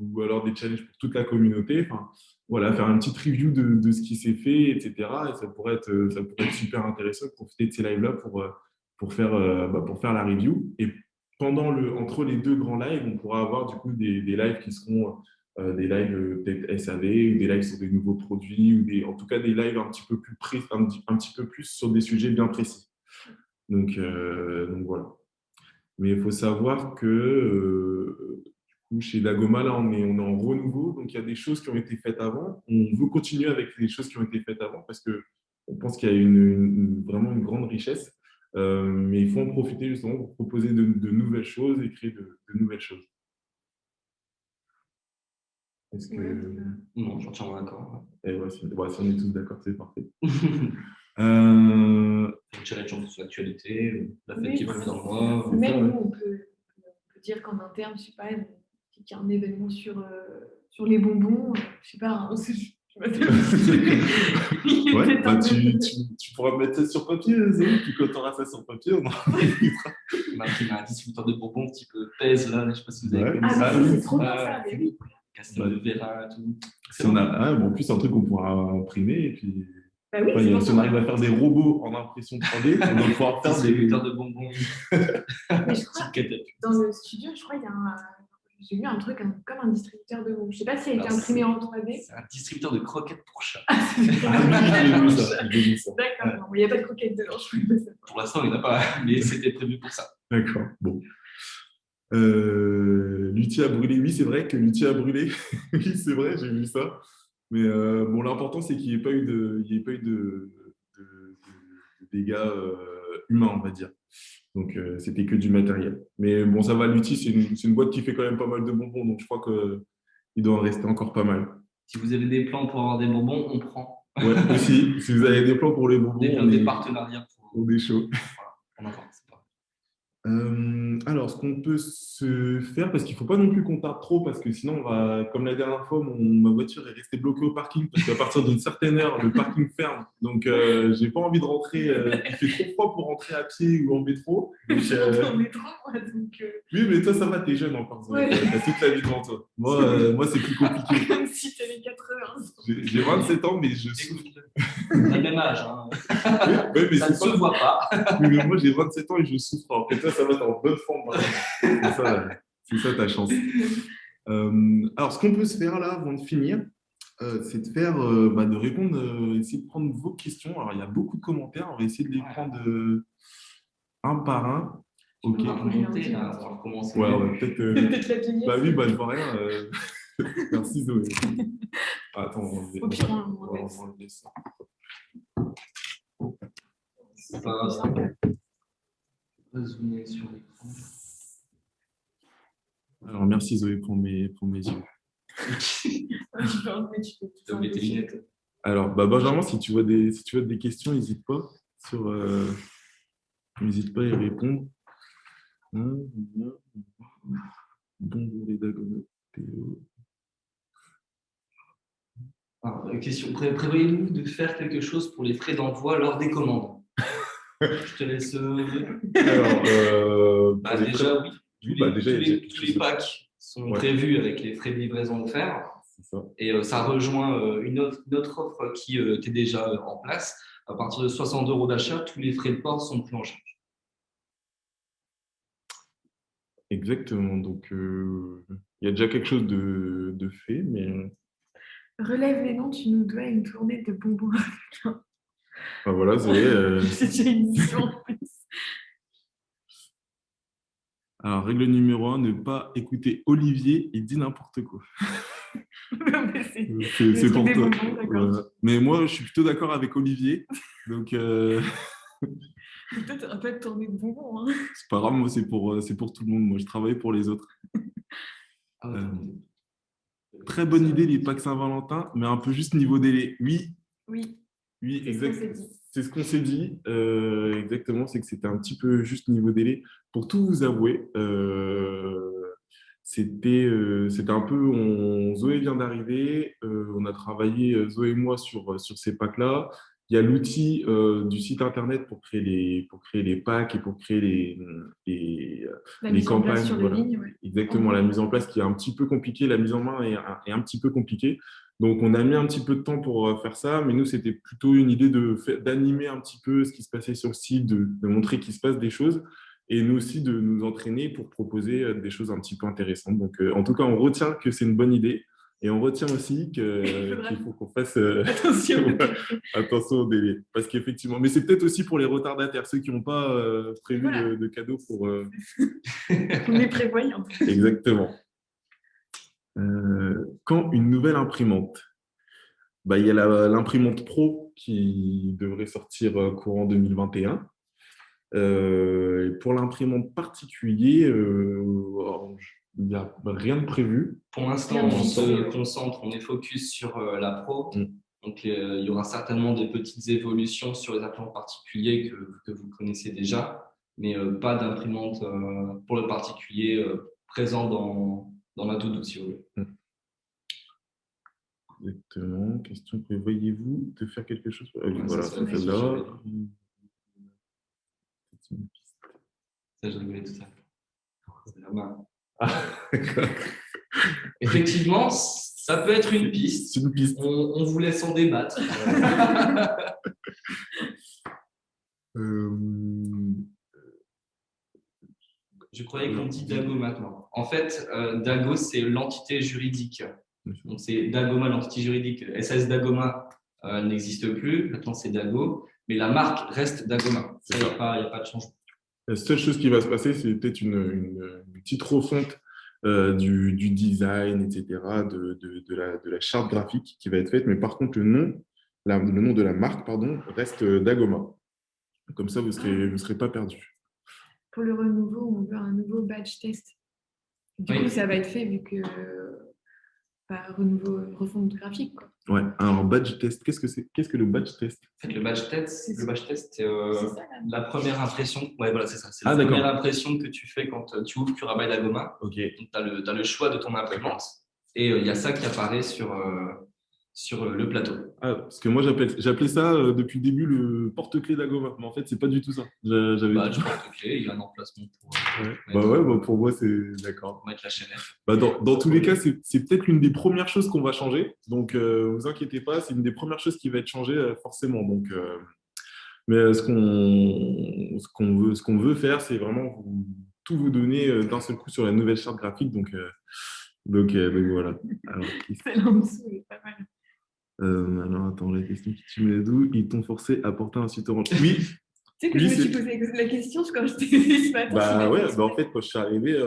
ou alors des challenges pour toute la communauté. Enfin, voilà, faire une petite review de ce qui s'est fait, etc. Et ça pourrait être super intéressant de profiter de ces lives-là pour faire la review. Et entre les deux grands lives, on pourra avoir du coup des lives qui seront des lives peut-être SAV ou des lives sur des nouveaux produits ou en tout cas des lives un petit peu plus un petit peu plus sur des sujets bien précis. Donc voilà. Mais il faut savoir que du coup, chez Dagoma, là, on est en renouveau. Donc, il y a des choses qui ont été faites avant. On veut continuer avec les choses qui ont été faites avant parce qu'on pense qu'il y a vraiment une grande richesse. Mais il faut en profiter justement pour proposer de nouvelles choses et créer de nouvelles choses. Est-ce que... Non, je suis entièrement d'accord. Si on est tous d'accord, c'est parfait. Le challenge sur l'actualité, la fête qui va venir dans le mois. Même nous, on peut dire qu'en interne, je sais pas, qu'il y a un événement sur les bonbons, je sais pas, on sait, ouais, tu pourras mettre ça sur papier, Zoé, puis quand tu auras ça sur papier, on en discutera. On a un distributeur de bonbons type Pèse, là, je ne sais pas si vous avez connu ça. ça. C'est trop bien ça, mais oui. Castel de Vera, tout. Si on a, en plus, c'est un truc qu'on pourra imprimer, et puis... Bah oui, si on arrive à faire des robots en impression 3D, on va pouvoir faire des distributeurs de bonbons. Mais je crois, dans le studio, je crois qu'il y a j'ai vu un truc comme un distributeur de bonbons. Je ne sais pas s'il a été imprimé en 3D. C'est un distributeur de croquettes pour chat. oui, j'ai vu ça. D'accord, il n'y a pas de croquettes dedans. Pour l'instant, il n'y en a pas, mais c'était prévu pour ça. D'accord, bon. L'outil à brûler, oui, c'est vrai que l'outil a brûlé. Oui, c'est vrai, j'ai vu ça. Mais bon, l'important, c'est qu'il n'y ait pas eu de dégâts humains, on va dire. Donc, c'était que du matériel. Mais bon, ça va, l'outil, c'est une boîte qui fait quand même pas mal de bonbons, donc je crois qu'il doit en rester encore pas mal. Si vous avez des plans pour avoir des bonbons, on prend. Ouais, aussi, si vous avez des plans pour les bonbons, des partenariats. On est chaud. Voilà, on en parle. Alors, ce qu'on peut se faire, parce qu'il ne faut pas non plus qu'on tarde trop, parce que sinon, comme la dernière fois, ma voiture est restée bloquée au parking, parce qu'à partir d'une certaine heure, le parking ferme. Donc, je n'ai pas envie de rentrer. Il fait trop froid pour rentrer à pied ou en métro. Donc, en métro, moi, donc... Oui, mais toi, ça va, t'es jeune encore. Ouais. T'as toute la vie devant toi. Moi c'est plus compliqué. Même si t'as les 4 heures. J'ai 27 ans, mais je souffre. On a le même âge. Hein. Oui, mais ça ne se voit pas. Oui, mais moi, j'ai 27 ans et je souffre. Alors que toi, ça va, t'es en bonne forme. C'est ça ta chance. Alors, ce qu'on peut se faire là, avant de finir, c'est de répondre, essayer de prendre vos questions. Alors, il y a beaucoup de commentaires. On va essayer de les prendre un par un. Ok. On va remonter, là, on va recommencer. Ouais, peut-être. La pignasse. Bah oui, je vois rien. Merci Zoé. Attends, au pire, on va enlever ça. C'est pas grave. On va zoomer sur l'écran. Alors, merci Zoé pour mes yeux. Tu peux enlever tes lunettes. Alors, Benjamin, si tu vois des questions, n'hésite pas n'hésite pas à y répondre. Bonjour les Dagonotes. Question. Prévoyez-vous de faire quelque chose pour les frais d'envoi lors des commandes? Je te laisse. Alors, déjà, oui. Tous les packs sont prévus avec les frais de livraison offerts. Ça. Et ça rejoint une autre offre qui était déjà en place. À partir de 60 € d'achat, tous les frais de port sont pris en charge. Exactement. Donc, il y a déjà quelque chose de fait, mais... Relève les noms, tu nous dois une tournée de bonbons. Voilà, Zoé. C'est déjà une mission en plus. Alors, règle numéro 1, ne pas écouter Olivier, il dit n'importe quoi. C'est pour toi. Bonbons, mais moi, je suis plutôt d'accord avec Olivier. Donc, peut-être un peu de tournée de bonbons. Hein. C'est pas grave, moi, c'est pour tout le monde. Moi, je travaille pour les autres. Très bonne idée, les packs Saint-Valentin, mais un peu juste niveau délai. Oui, exactement. C'est ce qu'on s'est dit. Exactement, c'est que c'était un petit peu juste niveau délai. Pour tout vous avouer, c'était un peu... Zoé vient d'arriver. On a travaillé, Zoé et moi, sur ces packs-là. Il y a l'outil du site internet pour créer les packs et pour créer les campagnes. Sur les lignes, ouais. Exactement, la mise en place qui est un petit peu compliquée, la mise en main est un petit peu compliquée. Donc, on a mis un petit peu de temps pour faire ça, mais nous, c'était plutôt une idée d'animer un petit peu ce qui se passait sur le site, de montrer qu'il se passe des choses, et nous aussi de nous entraîner pour proposer des choses un petit peu intéressantes. Donc, en tout cas, on retient que c'est une bonne idée. Et on retient aussi qu'il faut qu'on fasse attention au délai. Parce qu'effectivement, mais c'est peut-être aussi pour les retardataires, ceux qui n'ont pas prévu de cadeaux pour... On est prévoyants. Exactement. Quand une nouvelle imprimante? Il y a l'imprimante Pro qui devrait sortir courant 2021. Et pour l'imprimante particulier, il n'y a rien de prévu. Pour l'instant, Rien de on fixé, se ouais. concentre, on est focus sur la pro. Mm. Donc, il y aura certainement des petites évolutions sur les imprimantes particuliers que vous connaissez déjà, mais pas d'imprimante pour le particulier présent dans ma to-do, si vous voulez. Exactement. Question, prévoyez-vous de faire quelque chose? Ah oui, Ouais, voilà, ça, c'est c'est celle-là. Ça, je rigolais tout à l'heure. C'est la main. Ah, d'accord. Effectivement, ça peut être une piste. C'est une piste. On vous laisse en débattre. Euh, Je croyais qu'on dit Dago maintenant. En fait, Dago, c'est l'entité juridique. Donc, c'est Dagoma, l'entité juridique. SS Dagoma n'existe plus. Maintenant, c'est Dago. Mais la marque reste Dagoma. Ça, il n'y a pas de changement. La seule chose qui va se passer, c'est peut-être une petite refonte du design, etc., de la charte graphique qui va être faite. Mais par contre, le nom de la marque, pardon, reste Dagoma. Comme ça, vous ne serez pas perdu. Pour le renouveau, on veut un nouveau badge test. Du Oui. coup, ça va être fait vu que refonte graphique, quoi. Ouais, alors badge test, qu'est-ce que c'est? Qu'est-ce que le badge test? En fait, le badge test, C'est c'est ça, là. la première impression. Ouais, voilà, c'est ça. C'est Ah, la d'accord. première impression que tu fais quand tu ouvres Curabaï Dagoma. Ok. Donc, tu as le choix de ton imprimante et il y a ça qui apparaît sur le plateau. Ah, parce que moi, j'appelais ça depuis le début le porte-clés Dagoma. Mais en fait, c'est pas du tout ça. J'avais Badge, porte-clés, il y a un emplacement pour pour moi, c'est d'accord. mettre la chaînette. Dans tous les cas, c'est peut-être l'une des premières choses qu'on va changer. Donc, vous inquiétez pas, c'est une des premières choses qui va être changée forcément. Donc, mais ce qu'on veut faire, c'est vraiment tout vous donner d'un seul coup sur la nouvelle charte graphique. Donc voilà. Alors, Celle en dessous, elle est pas mal. alors, attends, la question qui tu mets d'où? Ils t'ont forcé à porter un site orange. Oui, Tu sais que oui, je me suis posé la question quand je t'ai vu ce matin. bah ouais, bah en fait, quand je suis arrivé,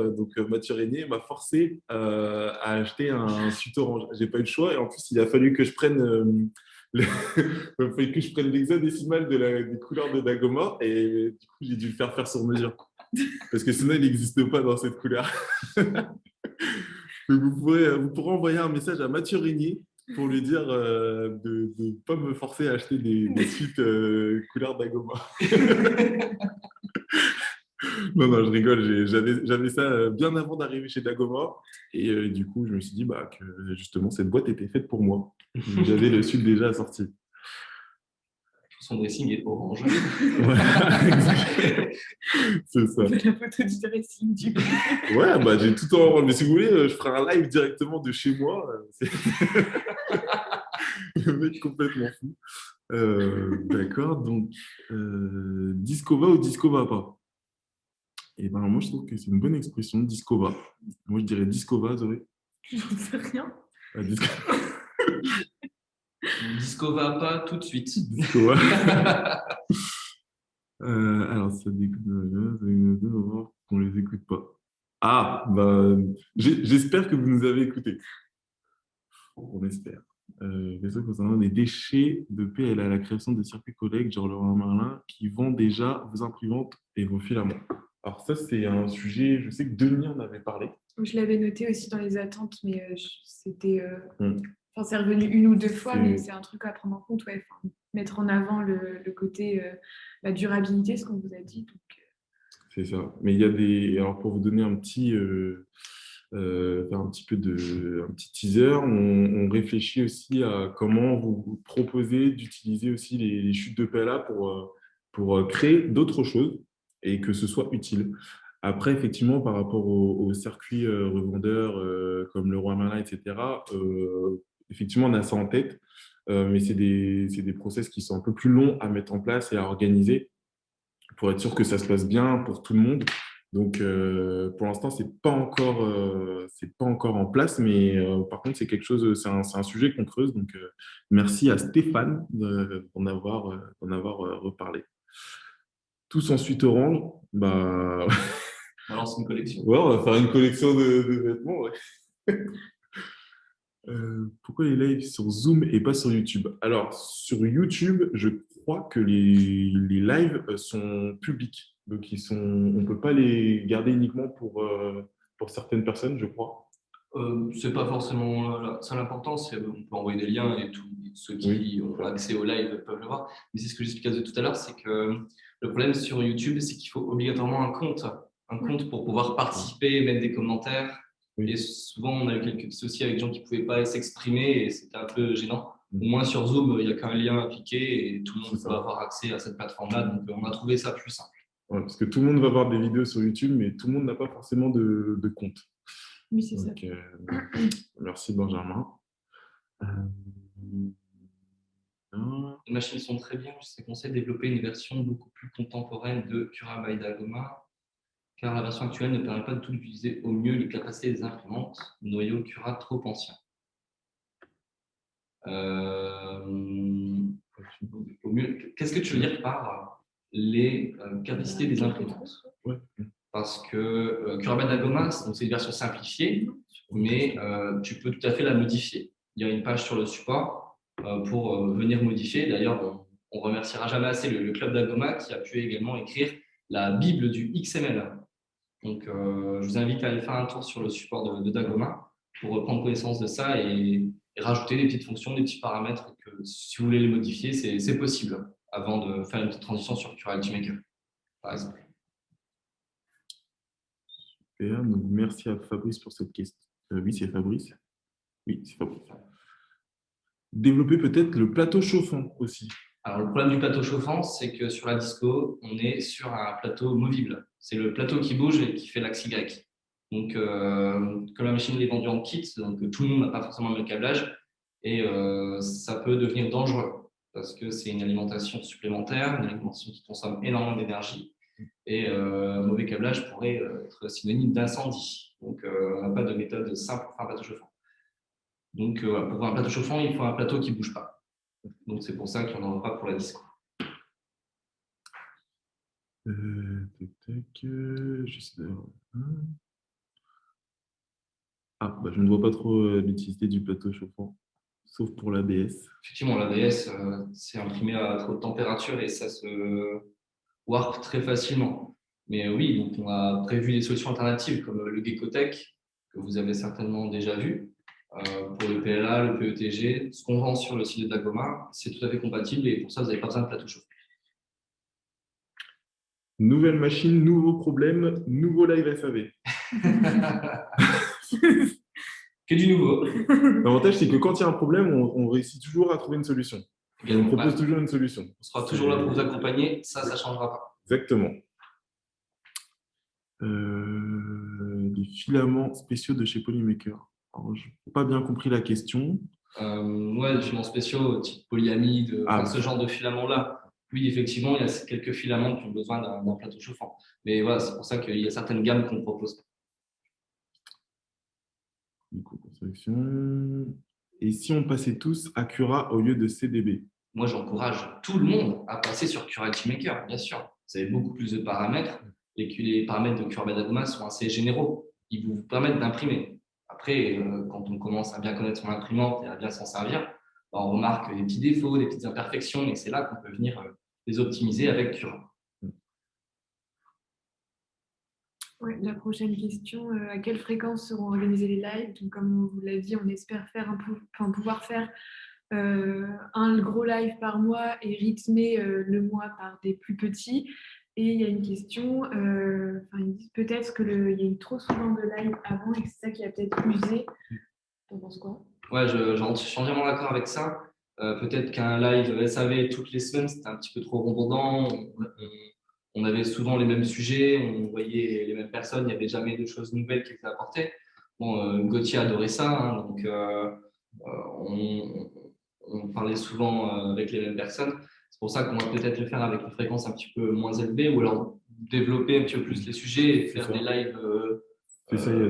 Mathieu Régnier m'a forcé à acheter un suite orange. J'ai pas eu le choix et en plus, il a fallu que je prenne il a fallu que je prenne l'hexadécimal des couleurs de Dagoma et du coup, j'ai dû le faire sur mesure parce que sinon, il n'existe pas dans cette couleur. Donc, vous pourrez envoyer un message à Mathieu Régnier pour lui dire de ne pas me forcer à acheter des suites couleur Dagoma. Non, je rigole. J'avais ça bien avant d'arriver chez Dagoma. Et du coup, je me suis dit que justement, cette boîte était faite pour moi. J'avais le suite déjà assorti. Son dressing est orange. C'est ça. La photo du dressing, du coup. Ouais, j'ai tout en orange. Mais si vous voulez, je ferai un live directement de chez moi. Le mec complètement fou. D'accord. Donc, Discova ou Discova pas? Et ben, moi, je trouve que c'est une bonne expression, Discova. Moi, je dirais Discova, Zoé. J'en sais rien. Discova pas tout de suite. Discova. Alors, ça découte qu'on les écoute pas. Ah, j'espère que vous nous avez écoutés. On espère. Les concernant les déchets de PL à la création de circuits collègues, genre Leroy Merlin, qui vend déjà vos imprimantes et vos filaments. Alors ça, c'est un sujet, je sais que Denis en avait parlé. Je l'avais noté aussi dans les attentes, mais c'était... Enfin, c'est revenu une ou deux fois, mais c'est un truc à prendre en compte, ouais. Enfin, mettre en avant le côté la durabilité, ce qu'on vous a dit. Donc... C'est ça. Mais il y a des... Alors, pour vous donner un petit... faire un petit teaser, on réfléchit aussi à comment vous proposer d'utiliser aussi les chutes de PLA pour créer d'autres choses et que ce soit utile. Après, effectivement, par rapport aux circuits revendeurs comme Leroy Merlin, etc., effectivement, on a ça en tête, mais c'est des process qui sont un peu plus longs à mettre en place et à organiser pour être sûr que ça se passe bien pour tout le monde. Donc, pour l'instant, c'est pas encore en place, mais par contre, c'est quelque chose, c'est un sujet qu'on creuse. Donc, merci à Stéphane d'en avoir reparlé. Tous en suite orange, On lance une collection. Ouais, on va faire une collection de vêtements. Ouais. Pourquoi les lives sur Zoom et pas sur YouTube? Alors, sur YouTube, je crois que les lives sont publics. Donc, on ne peut pas les garder uniquement pour certaines personnes, je crois. C'est pas forcément ça l'important, c'est on peut envoyer des liens et tous ceux qui ont accès au live peuvent le voir. Mais c'est ce que j'expliquais tout à l'heure, c'est que le problème sur YouTube, c'est qu'il faut obligatoirement un compte pour pouvoir participer, mettre des commentaires. Oui. Et souvent, on a eu quelques soucis avec des gens qui ne pouvaient pas s'exprimer et c'était un peu gênant. Au moins sur Zoom, il n'y a qu'un lien à cliquer et tout le monde peut avoir accès à cette plateforme-là. Donc, on a trouvé ça plus simple. Ouais, parce que tout le monde va voir des vidéos sur YouTube, mais tout le monde n'a pas forcément de compte. Oui, c'est ça. Merci Benjamin. Les machines sont très bien. Je sais qu'on sait développer une version beaucoup plus contemporaine de Cura by Dagoma, car la version actuelle ne permet pas de tout utiliser au mieux les capacités des imprimantes. Noyau Cura trop ancien. Au mieux, qu'est-ce que tu veux dire par les capacités des imprimantes? Parce que Cura by Dagoma, c'est une version simplifiée, mais tu peux tout à fait la modifier. Il y a une page sur le support pour venir modifier. D'ailleurs, on remerciera jamais assez le club Dagoma qui a pu également écrire la Bible du XML. Donc, je vous invite à aller faire un tour sur le support de Dagoma pour prendre connaissance de ça et rajouter des petites fonctions, des petits paramètres que si vous voulez les modifier, c'est possible avant de faire une petite transition sur Curality Maker, par exemple. Super, donc merci à Fabrice pour cette question. Oui, c'est Fabrice. Oui, c'est Fabrice. Développer peut-être le plateau chauffant aussi. Alors, le problème du plateau chauffant, c'est que sur la disco, on est sur un plateau movible. C'est le plateau qui bouge et qui fait l'axe Y. Donc, comme la machine est vendue en kit, donc tout le monde n'a pas forcément le même câblage et ça peut devenir dangereux parce que c'est une alimentation supplémentaire, une alimentation qui consomme énormément d'énergie et mauvais câblage pourrait être synonyme d'incendie. Donc, on n'a pas de méthode simple pour faire un plateau chauffant. Donc, pour un plateau chauffant, il faut un plateau qui ne bouge pas. Donc, c'est pour ça qu'il n'y en aura pas pour la disco. Je ne vois pas trop l'utilité du plateau chauffant, sauf pour l'ABS. Effectivement, l'ABS, c'est imprimé à trop de température et ça se warp très facilement. Mais oui, donc on a prévu des solutions alternatives comme le Geckotech, que vous avez certainement déjà vu, pour le PLA, le PETG. Ce qu'on vend sur le site de Dagoma, c'est tout à fait compatible et pour ça, vous n'avez pas besoin de plateau chauffant. Nouvelle machine, nouveau problème, nouveau live SAV. Que du nouveau. L'avantage, c'est que quand il y a un problème, on réussit toujours à trouver une solution. Et on propose toujours une solution. On sera toujours là pour vous accompagner, ça ne changera pas. Exactement. Les filaments spéciaux de chez Polymaker. Alors, je n'ai pas bien compris la question. Ouais, des filaments spéciaux, type polyamide, ce genre de filaments-là. Oui, effectivement, il y a quelques filaments qui ont besoin d'un plateau chauffant. Mais voilà, c'est pour ça qu'il y a certaines gammes qu'on propose. Et si on passait tous à Cura au lieu de CDB? Moi, j'encourage tout le monde à passer sur Curality Maker, bien sûr. Vous avez beaucoup plus de paramètres. Les paramètres de Cura by Dagoma sont assez généraux. Ils vous permettent d'imprimer. Après, quand on commence à bien connaître son imprimante et à bien s'en servir, on remarque des petits défauts, des petites imperfections, et c'est là qu'on peut venir les optimiser avec Cura. Ouais, la prochaine question, à quelle fréquence seront organisés les lives? Donc, comme on vous l'a dit, on espère pouvoir faire un gros live par mois et rythmer le mois par des plus petits. Et il y a une question, ils disent peut-être qu'il y a eu trop souvent de live avant et que c'est ça qui a peut-être usé. T'en penses quoi? Ouais, je suis entièrement d'accord avec ça. Peut-être qu'un live SAV toutes les semaines, c'était un petit peu trop redondant. On avait souvent les mêmes sujets, on voyait les mêmes personnes, il n'y avait jamais de choses nouvelles qui étaient apportées. Bon, Gauthier adorait ça, hein, donc on parlait souvent avec les mêmes personnes. C'est pour ça qu'on va peut-être le faire avec une fréquence un petit peu moins élevée ou alors développer un petit peu plus les sujets et faire des lives. C'est ça, il y a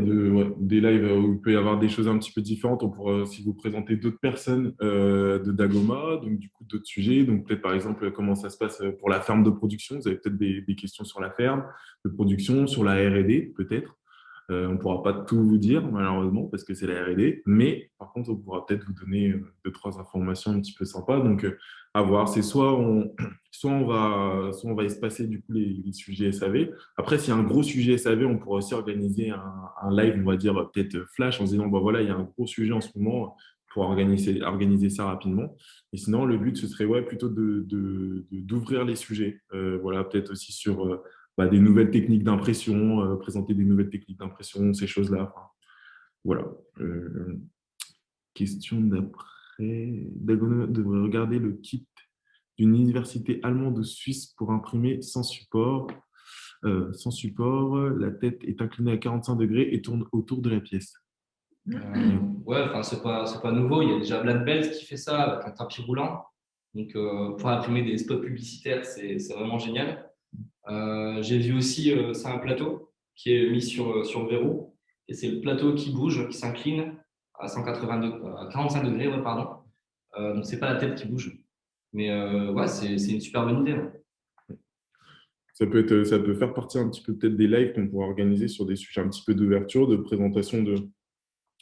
des lives où il peut y avoir des choses un petit peu différentes. On pourra aussi vous présenter d'autres personnes de Dagoma, donc du coup d'autres sujets. Donc peut-être par exemple comment ça se passe pour la ferme de production. Vous avez peut-être des questions sur la ferme de production, sur la R&D peut-être. On ne pourra pas tout vous dire, malheureusement, parce que c'est la R&D, mais par contre, on pourra peut-être vous donner deux, trois informations un petit peu sympas. Donc, à voir, c'est soit on va espacer du coup les sujets SAV. Après, s'il y a un gros sujet SAV, on pourra aussi organiser un live, on va dire peut-être flash, en se disant, bah, voilà, il y a un gros sujet en ce moment, pour organiser ça rapidement. Et sinon, le but, ce serait plutôt d'ouvrir les sujets. Voilà, peut-être aussi sur des nouvelles techniques d'impression, présenter des nouvelles techniques d'impression, ces choses-là. Enfin, voilà. Question d'après. Dagono devrait regarder le kit d'une université allemande ou suisse pour imprimer sans support. Sans support, la tête est inclinée à 45 degrés et tourne autour de la pièce. Ouais, enfin, c'est pas nouveau. Il y a déjà Black Belt qui fait ça avec un tapis roulant. Donc, pour imprimer des spots publicitaires, c'est vraiment génial. J'ai vu aussi, c'est un plateau qui est mis sur le verrou. Et c'est le plateau qui bouge, qui s'incline à 45 degrés, ouais, pardon. Donc, c'est pas la tête qui bouge. Mais ouais, c'est une super bonne idée. Ouais. Ça peut faire partie un petit peu peut-être des lives qu'on pourra organiser sur des sujets un petit peu d'ouverture, de présentation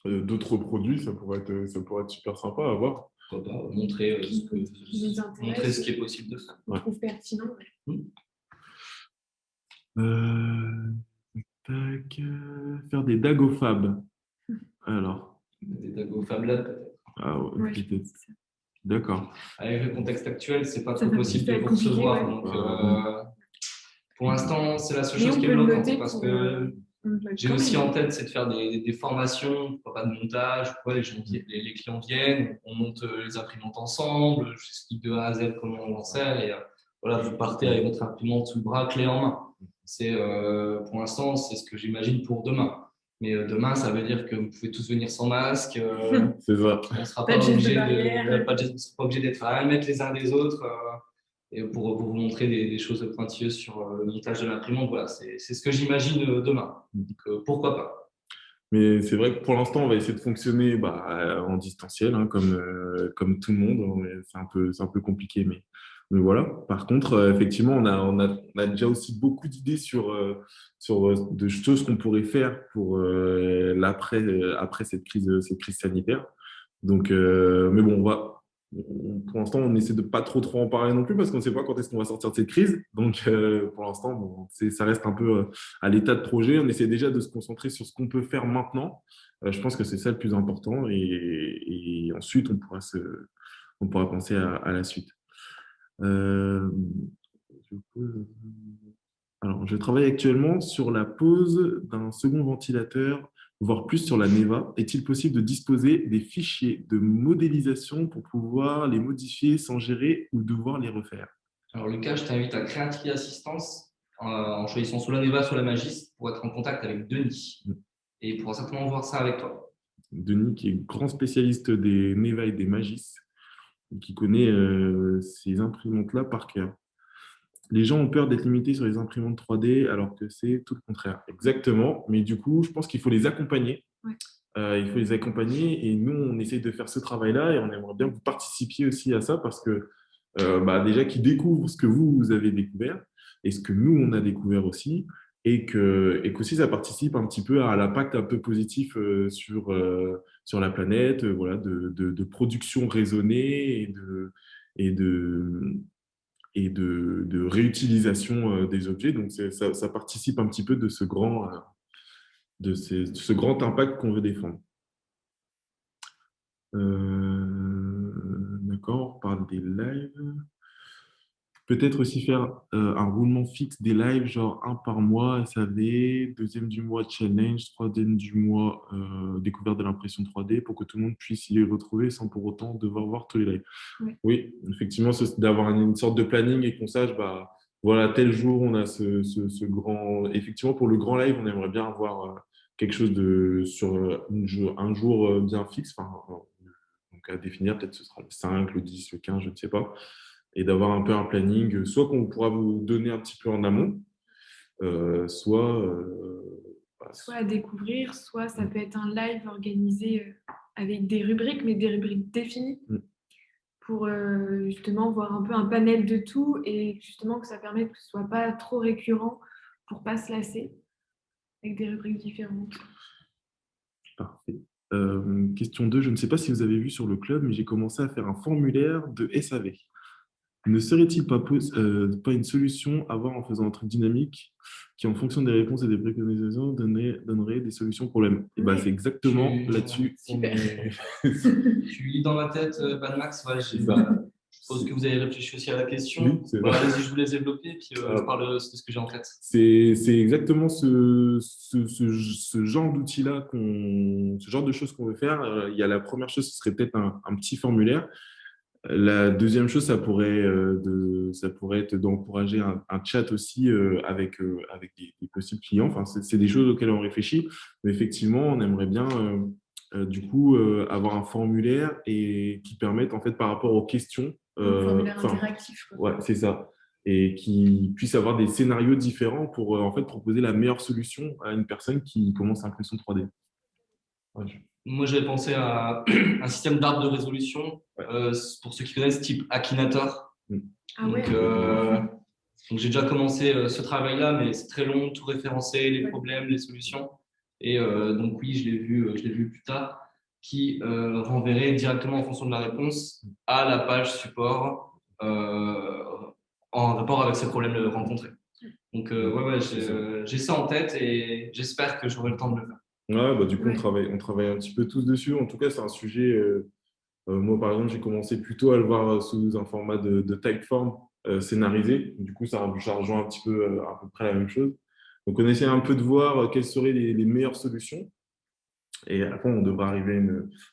d'autres produits. Ça pourrait être super sympa à voir. Pourquoi pas montrer, montrer ce qui est possible de faire. Je trouve pertinent. Tac, faire des dagofab. Alors. Des tagos Fab Lab, peut-être. Ah ouais, peut-être. D'accord. Avec le contexte actuel, c'est pas trop possible de vous recevoir. Ouais. Donc, pour l'instant, c'est la seule chose qui est bloquante parce que j'ai aussi en tête, c'est de faire des formations, pas de montage, les clients viennent, on monte les imprimantes ensemble, je explique de A à Z comment on en sert et voilà, vous partez avec votre imprimante sous le bras, clé en main. Pour l'instant, c'est ce que j'imagine pour demain. Mais demain, ça veut dire que vous pouvez tous venir sans masque. C'est ça. On ne sera pas obligé d'être à 1 mètre les uns des autres et pour vous montrer des choses pointilleuses sur le montage de l'imprimante. Voilà, c'est ce que j'imagine demain. Donc, pourquoi pas. Mais c'est vrai que pour l'instant, on va essayer de fonctionner en distanciel, hein, comme tout le monde. C'est un peu compliqué, mais voilà. Par contre, effectivement, on a déjà aussi beaucoup d'idées sur de choses qu'on pourrait faire pour après cette crise sanitaire. Donc, mais bon, pour l'instant, on essaie de pas trop en parler non plus parce qu'on ne sait pas quand est-ce qu'on va sortir de cette crise. Donc, pour l'instant, bon, ça reste un peu à l'état de projet. On essaie déjà de se concentrer sur ce qu'on peut faire maintenant. Je pense que c'est ça le plus important. Et ensuite, on pourra penser à la suite. Alors, je travaille actuellement sur la pose d'un second ventilateur, voire plus sur la Neva. Est-il possible de disposer des fichiers de modélisation pour pouvoir les modifier sans gérer ou devoir les refaire? Alors, Lucas, je t'invite à créer un ticket d'assistance en choisissant soit la Neva, soit la Magis pour être en contact avec Denis. Et il pourra certainement voir ça avec toi. Denis, qui est grand spécialiste des Neva et des Magis, qui connaît ces imprimantes-là par cœur. Les gens ont peur d'être limités sur les imprimantes 3D alors que c'est tout le contraire. Exactement, mais du coup, je pense qu'il faut les accompagner. Ouais. Il faut les accompagner et nous, on essaye de faire ce travail-là et on aimerait bien que vous participiez aussi à ça parce que déjà qu'ils découvrent ce que vous avez découvert et ce que nous, on a découvert aussi et qu'aussi ça participe un petit peu à l'impact un peu positif sur la planète, voilà, de production raisonnée et de réutilisation des objets. Donc, ça participe un petit peu de ce grand impact qu'on veut défendre. D'accord, on parle des lives. Peut-être aussi faire un roulement fixe des lives, genre un par mois, SAV, deuxième du mois challenge, troisième du mois découverte de l'impression 3D pour que tout le monde puisse y retrouver sans pour autant devoir voir tous les lives. Oui, effectivement, d'avoir une sorte de planning et qu'on sache, voilà, tel jour, on a ce grand. Effectivement, pour le grand live, on aimerait bien avoir quelque chose sur un jour bien fixe, donc à définir, peut-être ce sera le 5, le 10, le 15, je ne sais pas, et d'avoir un peu un planning, soit qu'on pourra vous donner un petit peu en amont, soit à découvrir, soit ça peut être un live organisé avec des rubriques, mais des rubriques définies pour justement voir un peu un panel de tout et justement que ça permet que ce ne soit pas trop récurrent pour ne pas se lasser. avec des rubriques différentes. Parfait. Question 2, je ne sais pas si vous avez vu sur le club, mais j'ai commencé à faire un formulaire de SAV. Ne serait-il pas une solution à voir en faisant un truc dynamique qui, en fonction des réponses et des préconisations, donnerait des solutions au problème? Et ben, c'est exactement là-dessus. Super. Tu lis dans ma tête, Bad Max. Ouais, je suppose que vous avez réfléchi aussi à la question. Oui, c'est vrai. Allez-y, je vous laisse développer, puis je parle de ce que j'ai en tête. C'est exactement ce genre d'outil-là, ce genre de choses qu'on veut faire. Il y a la première chose, ce serait peut-être un petit formulaire. La deuxième chose, ça pourrait être d'encourager un chat aussi avec des possibles clients. Enfin, c'est des choses auxquelles on réfléchit. Mais effectivement, on aimerait bien du coup avoir un formulaire et qui permette en fait par rapport aux questions. Un formulaire interactif. Ouais, c'est ça. Et qui puisse avoir des scénarios différents pour en fait proposer la meilleure solution à une personne qui commence l'impression 3D. Ouais. Moi, j'avais pensé à un système d'arbre de résolution, pour ceux qui connaissent, type Akinator. Ah ouais. Donc, j'ai déjà commencé ce travail-là, mais c'est très long, tout référencer, les problèmes, les solutions. Et donc, oui, je l'ai vu plus tard, qui renverrait directement en fonction de la réponse à la page support en rapport avec ce problème rencontré. Donc, j'ai ça en tête et j'espère que j'aurai le temps de le faire. Ouais, bah, du coup, on travaille un petit peu tous dessus. En tout cas, c'est un sujet. Moi, par exemple, j'ai commencé plutôt à le voir sous un format de typeform scénarisé. Du coup, ça rejoint un petit peu à peu près la même chose. Donc, on essaie un peu de voir quelles seraient les meilleures solutions. Et après, on devra arriver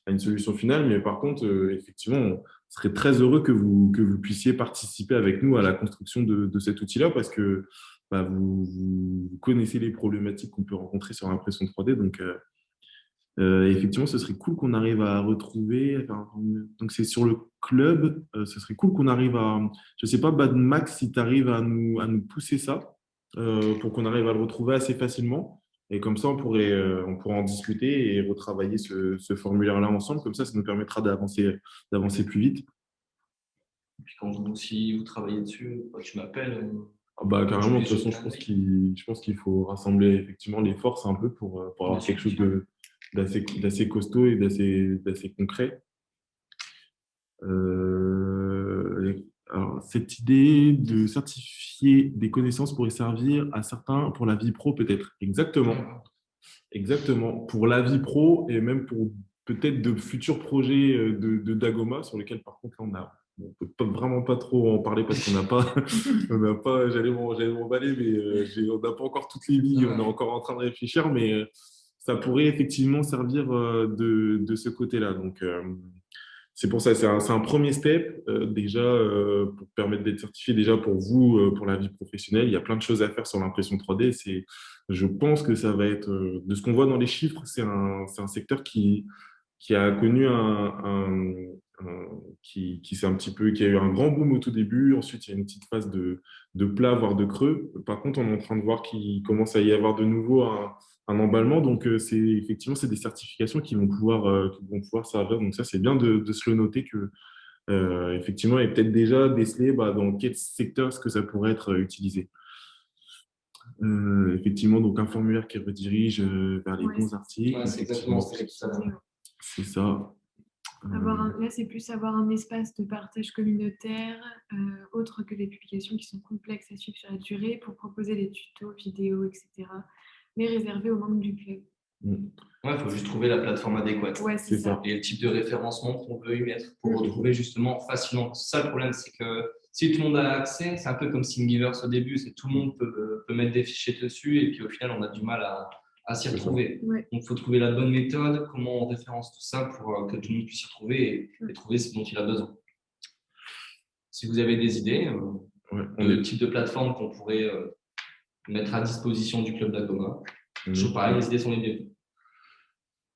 à une solution finale. Mais par contre, effectivement, on serait très heureux que vous puissiez participer avec nous à la construction de cet outil-là parce que bah, vous connaissez les problématiques qu'on peut rencontrer sur l'impression 3D. Donc, effectivement, ce serait cool qu'on arrive à retrouver. Donc, c'est sur le club. Ce serait cool qu'on arrive à. Je ne sais pas, Bad Max, si tu arrives à nous pousser ça pour qu'on arrive à le retrouver assez facilement. Et comme ça, on pourrait en discuter et retravailler ce formulaire-là ensemble. Comme ça nous permettra d'avancer plus vite. Et puis, si vous travaillez dessus, tu m'appelles. Ah bah, carrément, de toute façon, je pense qu'il faut rassembler effectivement les forces un peu pour avoir quelque chose d'assez costaud et d'assez concret. Alors, cette idée de certifier des connaissances pourrait servir à certains pour la vie pro, peut-être. Exactement. Exactement. Pour la vie pro et même pour peut-être de futurs projets de Dagoma sur lesquels, par contre, là, on peut vraiment pas trop en parler parce qu'on n'a pas, j'allais m'emballer, mais on n'a pas encore toutes les billes, on est encore en train de réfléchir, mais ça pourrait effectivement servir de ce côté-là. Donc, c'est pour ça, c'est un premier step déjà pour permettre d'être certifié déjà pour vous, pour la vie professionnelle. Il y a plein de choses à faire sur l'impression 3D. Je pense que ça va être, de ce qu'on voit dans les chiffres, c'est un secteur qui a connu qui a eu un grand boom au tout début. Ensuite, il y a une petite phase de plat, voire de creux. Par contre, on est en train de voir qu'il commence à y avoir de nouveau un emballement. Donc, effectivement, c'est des certifications qui vont pouvoir servir. Donc, ça, c'est bien de se le noter que, effectivement, il est peut-être déjà décelé dans quel secteur est-ce que ça pourrait être utilisé. Effectivement, donc un formulaire qui redirige vers les bons articles. Ouais, c'est exactement ce que ça. C'est ça. Là, c'est plus avoir un espace de partage communautaire autre que des publications qui sont complexes à suivre sur la durée pour proposer des tutos, vidéos, etc. Mais réservés aux membres du club. Il faut juste trouver la plateforme adéquate. Ouais, c'est ça. Et le type de référencement qu'on veut y mettre pour retrouver justement facilement. Ça, le problème, c'est que si tout le monde a accès, c'est un peu comme Thingiverse au début, tout le monde peut mettre des fichiers dessus et puis au final, on a du mal à s'y retrouver. Ouais. Donc, il faut trouver la bonne méthode, comment on référence tout ça pour que tout le monde puisse s'y retrouver et trouver ce dont il a besoin. Si vous avez des idées de type de plateforme qu'on pourrait mettre à disposition du club d'Agoma, je pareil, les idées sont les bienvenues.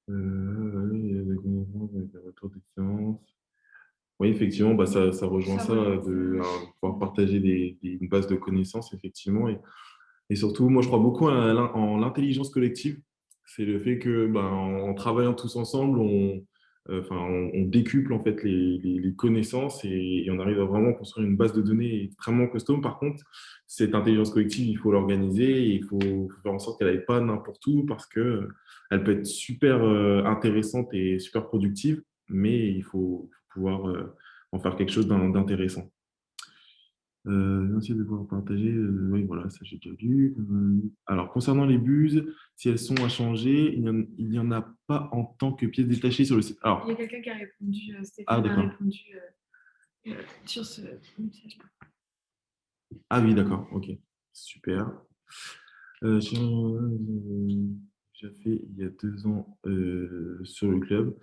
Il y a des retours d'expérience. Oui, effectivement, ça rejoint ça, de pouvoir partager une base de connaissances, effectivement. Et surtout, moi, je crois beaucoup en l'intelligence collective. C'est le fait que, en travaillant tous ensemble, enfin, on décuple en fait les connaissances et on arrive à vraiment construire une base de données extrêmement costaud. Par contre, cette intelligence collective, il faut l'organiser et il faut faire en sorte qu'elle n'aille pas n'importe où parce que elle peut être super intéressante et super productive, mais il faut pouvoir en faire quelque chose d'intéressant. Merci de pouvoir partager. Oui, voilà, ça j'ai déjà lu. Alors, concernant les buses, si elles sont à changer, il n'y en a pas en tant que pièces détachées sur le site. Alors, Il y a quelqu'un qui a répondu, ah, Stéphane a d'accord. répondu sur ce message. Ah oui, d'accord. Ok. Super. J'ai fait il y a 2 ans sur le club.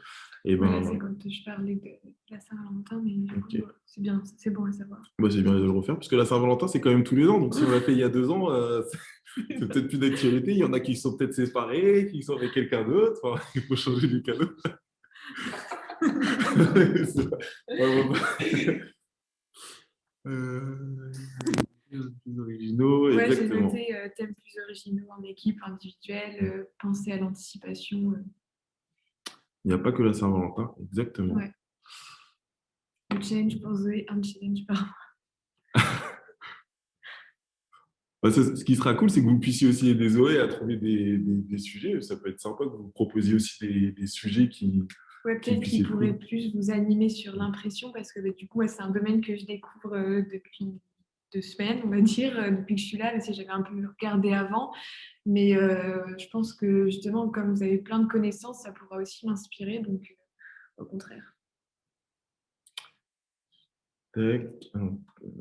Et Voilà, ben, c'est quand je parlais de la Saint-Valentin, mais du coup, ok. c'est bien, c'est bon à savoir. Bah, c'est bien de le refaire, parce que la Saint-Valentin, c'est quand même tous les ans. Donc, si on l'a fait il y a 2 ans, c'est peut-être plus d'actualité. Il y en a qui sont peut-être séparés, qui sont avec quelqu'un d'autre. Enfin, il faut changer les cadeaux. Euh, plus originaux, Ouais, j'ai exactement. noté thèmes plus originaux en équipe, individuelle, penser à l'anticipation. Il n'y a pas que la Saint-Valentin, exactement. Ouais. Le challenge pour Zoé, un challenge par mois. Bah, ce qui sera cool, c'est que vous puissiez aussi aider Zoé à trouver des sujets. Ça peut être sympa que vous proposiez aussi des sujets Ouais, qui peut-être puissent qu'il être pourrait cool. plus vous animer sur l'impression parce que bah, du coup, ouais, c'est un domaine que je découvre depuis 2 semaines, on va dire, depuis que je suis là, même si j'avais un peu regardé avant. Mais je pense que justement, comme vous avez plein de connaissances, ça pourra aussi m'inspirer. Donc, au contraire. Tac.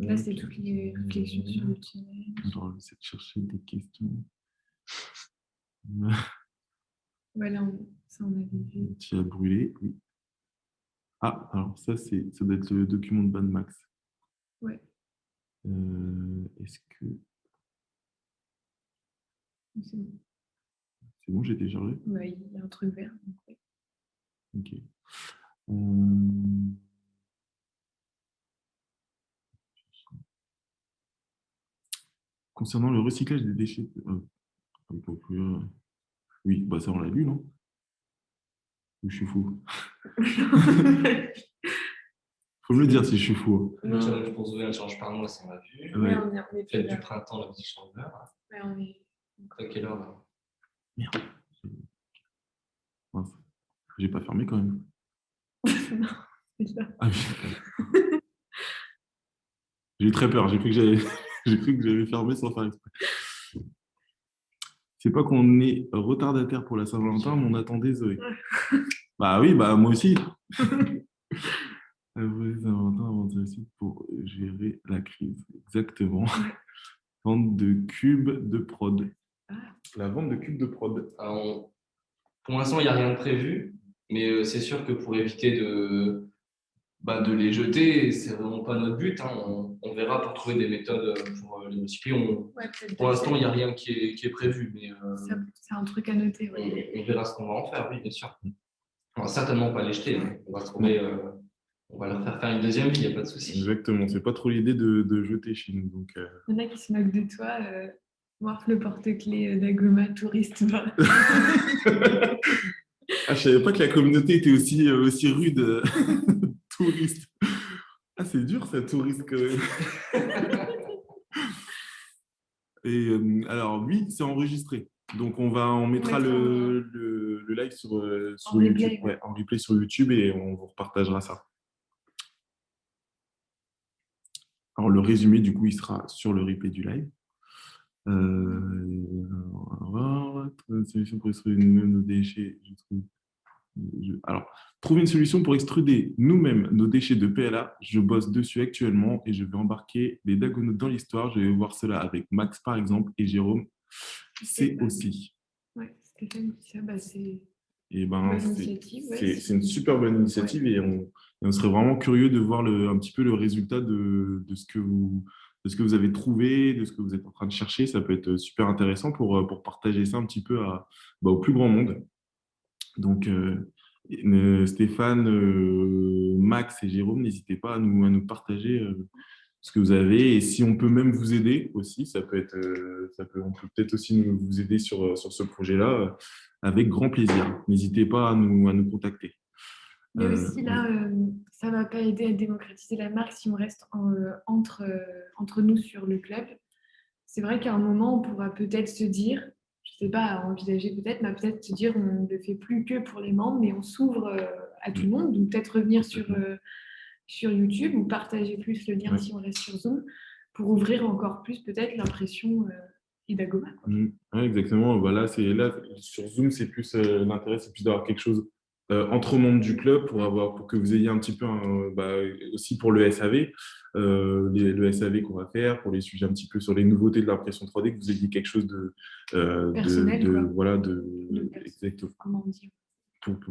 Là, c'est toutes les réflexions sur le challenge. Alors, j'essaie de chercher des questions. Voilà, ça, on avait vu. Tu as brûlé, oui. Ah, alors ça doit être le document de Bad Max. Ouais, Est-ce que c'est bon. c'est bon, j'ai téléchargé? Ouais, il y a un truc vert. Donc, ouais. Ok. Euh, Concernant le recyclage des déchets. Oui, bah ça on l'a lu, non? Ou je suis fou. Faut me le dire si je suis fou. Le challenge pour Zoé, un challenge par mois, ça on l'a vu. Ouais, Ouais. on est Fête là. du printemps, la petite chanteur. Ouais, on est. À quelle heure là? Merde. Mince. J'ai pas fermé quand même. Non, c'est ça. Ah, j'ai eu très peur. J'ai cru que j'avais j'ai cru que j'avais fermé sans faire exprès. C'est pas qu'on est retardataire pour la Saint-Valentin, mais on attendait Zoé. Bah oui, bah moi aussi. Après Saint-Valentin, avant de réussir pour gérer la crise. Exactement. Vente de cubes de prod. Ah, La vente de cubes de prod. Alors, pour l'instant, il n'y a rien de prévu, mais c'est sûr que pour éviter de les jeter, c'est vraiment pas notre but, hein. On verra pour trouver des méthodes pour les multiplier. ouais, peut-être Pour l'instant, il n'y a deuxième. rien qui est prévu, mais C'est un truc à noter. Ouais. on verra ce qu'on va en faire, oui, bien sûr. On va certainement pas les jeter, hein. On va trouver, on va leur faire une deuxième vie, il n'y a pas de souci. Exactement. C'est pas trop l'idée de jeter chez nous. Donc, Il y en a qui se moquent de toi. Voir le porte-clés d'Agoma touriste. Voilà. Ah, je savais pas que la communauté était aussi rude, touriste. Ah, c'est dur, ça, touriste, quand même. Et alors, oui, c'est enregistré. Donc, on mettra le live sur YouTube. replay. Ouais, en replay sur YouTube et on vous repartagera ça. Alors, le résumé, du coup, il sera sur le replay du live. On va voir. Trouver une solution pour extruder nous-mêmes nos déchets. Alors, trouver une solution pour extruder nous-mêmes nos déchets de PLA. Je bosse dessus actuellement et je vais embarquer les Dagonautes dans l'histoire. Je vais voir cela avec Max, par exemple, et Jérôme. C'est aussi. Ouais, Stéphane dit ça. Bah, c'est Et une ben, bonne initiative. Ouais, c'est une super bonne initiative ouais. et on serait vraiment curieux de voir un petit peu le résultat de ce que vous avez trouvé, de ce que vous êtes en train de chercher. Ça peut être super intéressant pour partager ça un petit peu au plus grand monde. Donc, Stéphane, Max et Jérôme, n'hésitez pas à nous partager ce que vous avez. Et si on peut même vous aider aussi, on peut peut-être aussi vous aider sur ce projet-là avec grand plaisir. N'hésitez pas à nous contacter. Mais aussi Oui. là, ça va pas aider à démocratiser la marque si on reste entre nous sur le club. C'est vrai qu'à un moment, on pourra peut-être se dire, je sais pas, à envisager peut-être, mais peut-être se dire on ne le fait plus que pour les membres, mais on s'ouvre à tout le monde. Donc peut-être revenir sur YouTube ou partager plus le lien Ouais. si on reste sur Zoom pour ouvrir encore plus peut-être l'impression Idagoma, quoi. Ouais, exactement. Voilà, là sur Zoom, c'est plus l'intérêt, c'est plus d'avoir quelque chose entre membres du club pour que vous ayez un petit peu aussi pour le SAV, le SAV qu'on va faire, pour les sujets un petit peu sur les nouveautés de l'impression 3D, que vous ayez quelque chose Personnel, quoi. voilà De exactement comment on dit.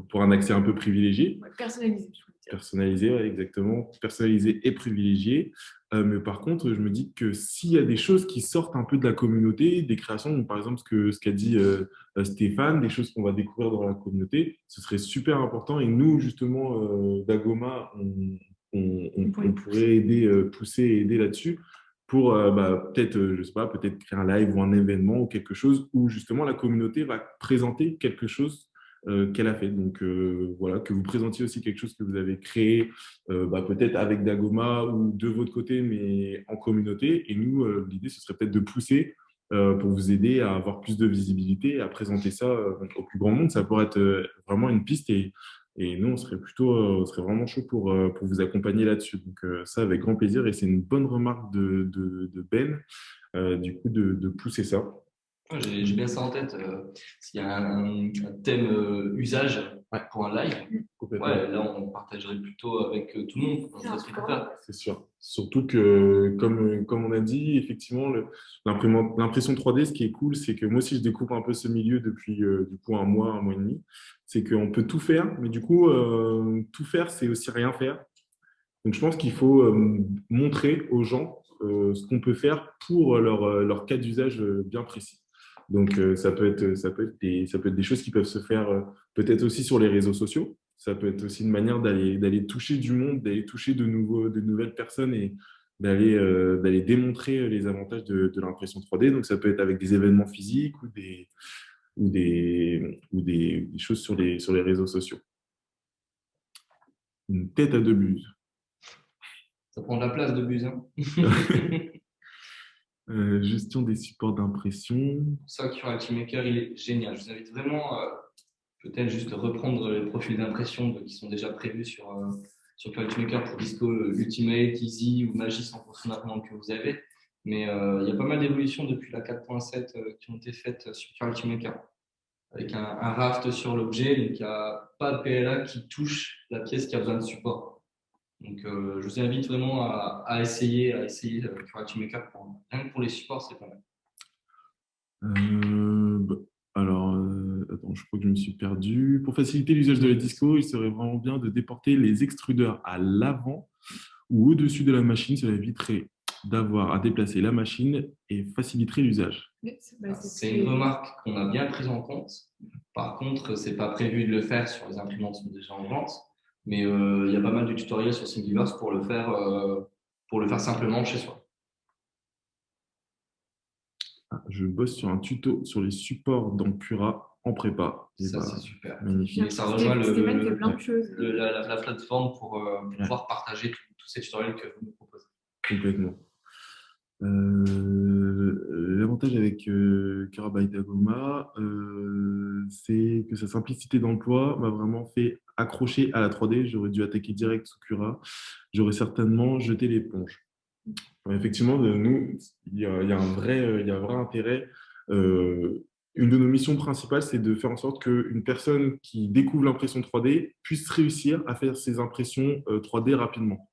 pour un accès un peu privilégié. Ouais, personnalisé, je voulais dire. Personnalisé, ouais, exactement. Personnalisé et privilégié. Mais par contre, je me dis que s'il y a des choses qui sortent un peu de la communauté, des créations, donc par exemple ce qu'a dit Stéphane, des choses qu'on va découvrir dans la communauté, ce serait super important. Et nous, justement, d'Agoma, on pourrait aider, pousser et aider là-dessus pour peut-être, je sais pas, peut-être créer un live ou un événement ou quelque chose où justement la communauté va présenter quelque chose qu'elle a fait. Donc voilà, que vous présentiez aussi quelque chose que vous avez créé, peut-être avec Dagoma ou de votre côté, mais en communauté. Et nous, l'idée, ce serait peut-être de pousser pour vous aider à avoir plus de visibilité, à présenter ça au plus grand monde. Ça pourrait être vraiment une piste et nous, on serait vraiment chaud pour vous accompagner là-dessus. Donc ça, avec grand plaisir. Et c'est une bonne remarque de Ben, du coup, de pousser ça. Ouais, j'ai bien ça en tête. S'il y a un thème usage pour un live, Complètement. ouais, là, on partagerait plutôt avec tout le monde. On sait ce qu'il faut faire. C'est sûr. Surtout que, comme on a dit, effectivement, l'impression 3D, ce qui est cool, c'est que moi aussi, je découvre un peu ce milieu depuis du coup un mois et demi. C'est qu'on peut tout faire, mais du coup, tout faire, c'est aussi rien faire. Donc, je pense qu'il faut montrer aux gens ce qu'on peut faire pour leur cas d'usage bien précis. Donc, ça peut être des choses qui peuvent se faire peut-être aussi sur les réseaux sociaux. Ça peut être aussi une manière d'aller toucher du monde, d'aller toucher de nouvelles personnes et d'aller démontrer les avantages de l'impression 3D. Donc, ça peut être avec des événements physiques ou des choses sur les réseaux sociaux. Une tête à deux buses. Ça prend de la place de buse, hein. Gestion des supports d'impression. Ça, Cura Ultimaker, il est génial. Je vous invite vraiment peut-être juste reprendre les profils d'impression qui sont déjà prévus sur Cura Ultimaker pour Disco Ultimate, Easy ou Magis en fonction de la commande que vous avez. Mais il y a pas mal d'évolutions depuis la 4.7 qui ont été faites sur Cura Ultimaker. Avec un raft sur l'objet, donc il n'y a pas de PLA qui touche la pièce qui a besoin de support. Donc, je vous invite vraiment à essayer Cura Ultimaker rien que pour les supports, c'est pas mal. Alors, attends, je crois que je me suis perdu. Pour faciliter l'usage de la disco, il serait vraiment bien de déporter les extrudeurs à l'avant ou au-dessus de la machine. Cela éviterait d'avoir à déplacer la machine et faciliterait l'usage. C'est une remarque qu'on a bien prise en compte. Par contre, ce n'est pas prévu de le faire sur les imprimantes qui sont déjà en vente. Mais il y a pas mal de tutoriels sur Thingiverse pour le faire simplement chez soi. Je bosse sur un tuto sur les supports dans Cura en prépa. Ça, c'est super. Magnifique. Ça rejoint la plateforme pour pouvoir partager tous ces tutoriels que vous nous proposez. Complètement. L'avantage avec Cura by Dagoma, c'est que sa simplicité d'emploi m'a vraiment fait accrocher à la 3D. J'aurais dû attaquer direct sous Cura. J'aurais certainement jeté l'éponge. Effectivement, nous, il y a un vrai intérêt. Une de nos missions principales, c'est de faire en sorte qu'une personne qui découvre l'impression 3D puisse réussir à faire ses impressions 3D rapidement.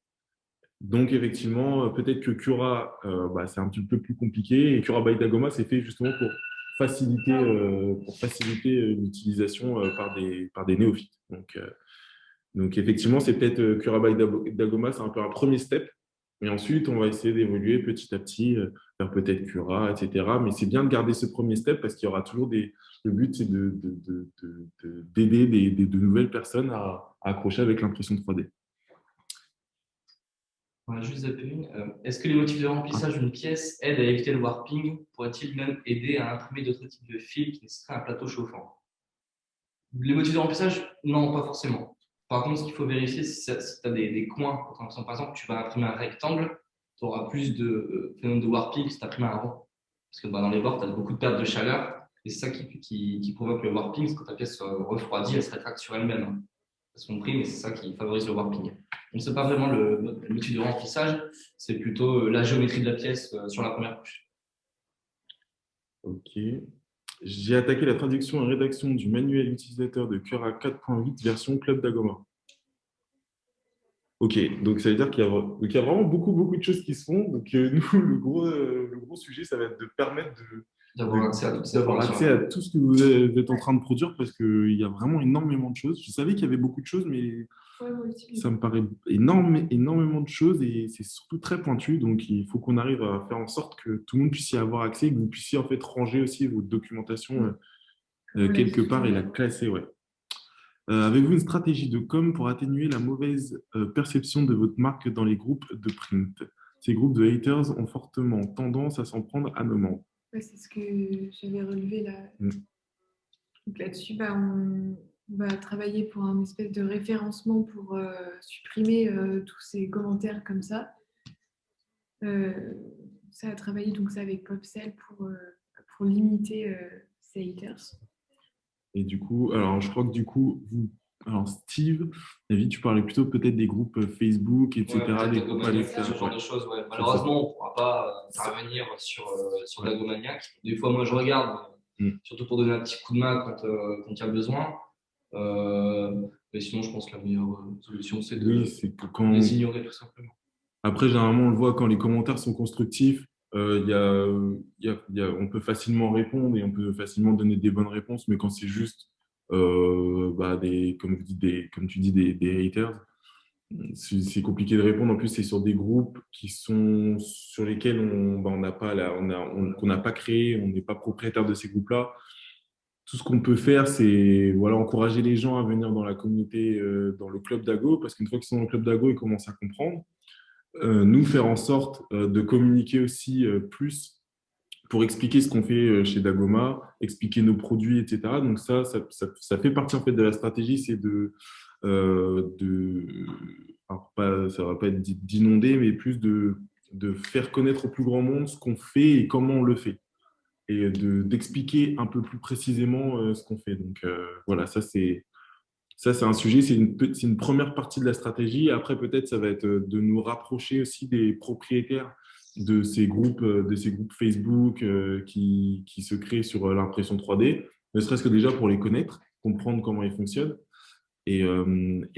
Donc, effectivement, peut-être que Cura, c'est un petit peu plus compliqué. Et Cura by Dagoma, c'est fait justement pour faciliter l'utilisation par des néophytes. Donc, effectivement, c'est peut-être Cura by Dagoma, c'est un peu un premier step. Et ensuite, on va essayer d'évoluer petit à petit vers peut-être Cura, etc. Mais c'est bien de garder ce premier step parce qu'il y aura toujours le but, c'est d'aider de nouvelles personnes à accrocher avec l'impression 3D. On va juste zapper une. Est-ce que les motifs de remplissage d'une pièce aident à éviter le warping? Pourrait-il même aider à imprimer d'autres types de fils qui nécessiteraient un plateau chauffant? Les motifs de remplissage, non, pas forcément. Par contre, ce qu'il faut vérifier, si tu as des coins. Par exemple, tu vas imprimer un rectangle, tu auras plus de phénomène de warping si tu imprimes un rond. Parce que dans les bords, tu as beaucoup de pertes de chaleur. Et c'est ça qui provoque le warping. Parce que quand ta pièce refroidit, elle se rétracte sur elle-même. Hein. Ça se comprime et c'est ça qui favorise le warping. Donc, ce n'est pas vraiment l'outil de remplissage, c'est plutôt la géométrie de la pièce sur la première couche. Ok. J'ai attaqué la traduction et rédaction du manuel utilisateur de Cura 4.8 version Club Dagoma. Ok, donc ça veut dire qu'il y a vraiment beaucoup, beaucoup de choses qui se font. Donc nous, le gros sujet, ça va être de permettre D'avoir accès à toutes ces d'avoir accès informations. à tout ce que vous êtes en train de produire parce qu'il y a vraiment énormément de choses. Je savais qu'il y avait beaucoup de choses, mais Ouais, moi aussi. ça me paraît énormément de choses et c'est surtout très pointu. Donc il faut qu'on arrive à faire en sorte que tout le monde puisse y avoir accès et que vous puissiez en fait ranger aussi votre documentation On l'a dit quelque tout à part et la l'heure. classer. Ouais. Avez-vous une stratégie de com pour atténuer la mauvaise perception de votre marque dans les groupes de print? Ces groupes de haters ont fortement tendance à s'en prendre à nos membres. Ouais, c'est ce que j'avais relevé là. Mm. Donc là-dessus, on va travailler pour un espèce de référencement pour supprimer tous ces commentaires comme ça. Ça a travaillé donc ça avec Popcell pour limiter ces haters. Et du coup, alors je crois que du coup, alors Steve, David, tu parlais plutôt peut-être des groupes Facebook, Ouais, etc., peut-être des groupes à Dagomaniac, ce l'extérieur. genre Ouais. de choses. Ouais. Ça, ça- Malheureusement, on ne pourra pas intervenir sur ouais. Dagomaniac. Des fois, moi, je regarde, Mm. surtout pour donner un petit coup de main quand il y a besoin. Mais sinon, je pense que la meilleure solution, c'est Oui, de c'est que quand, les ignorer tout simplement. après, généralement, on le voit quand les commentaires sont constructifs, on peut facilement répondre et on peut facilement donner des bonnes réponses, mais quand c'est juste comme tu dis, des haters, c'est compliqué de répondre. En plus, c'est sur des groupes sur lesquels on n'a pas qu'on n'a pas créé, on n'est pas propriétaire de ces groupes-là. Tout ce qu'on peut faire, c'est voilà, encourager les gens à venir dans la communauté, dans le club d'Ago, parce qu'une fois qu'ils sont dans le club d'Ago, ils commencent à comprendre nous faire en sorte de communiquer aussi plus pour expliquer ce qu'on fait chez Dagoma, expliquer nos produits, etc. Donc ça fait partie en fait de la stratégie, c'est de alors pas, ça va pas être d'inonder, mais plus de faire connaître au plus grand monde ce qu'on fait et comment on le fait et d'expliquer un peu plus précisément ce qu'on fait. Donc voilà, ça, c'est un sujet, c'est une première partie de la stratégie. Après, peut-être, ça va être de nous rapprocher aussi des propriétaires de ces groupes Facebook qui se créent sur l'impression 3D, ne serait-ce que déjà pour les connaître, comprendre comment ils fonctionnent. Et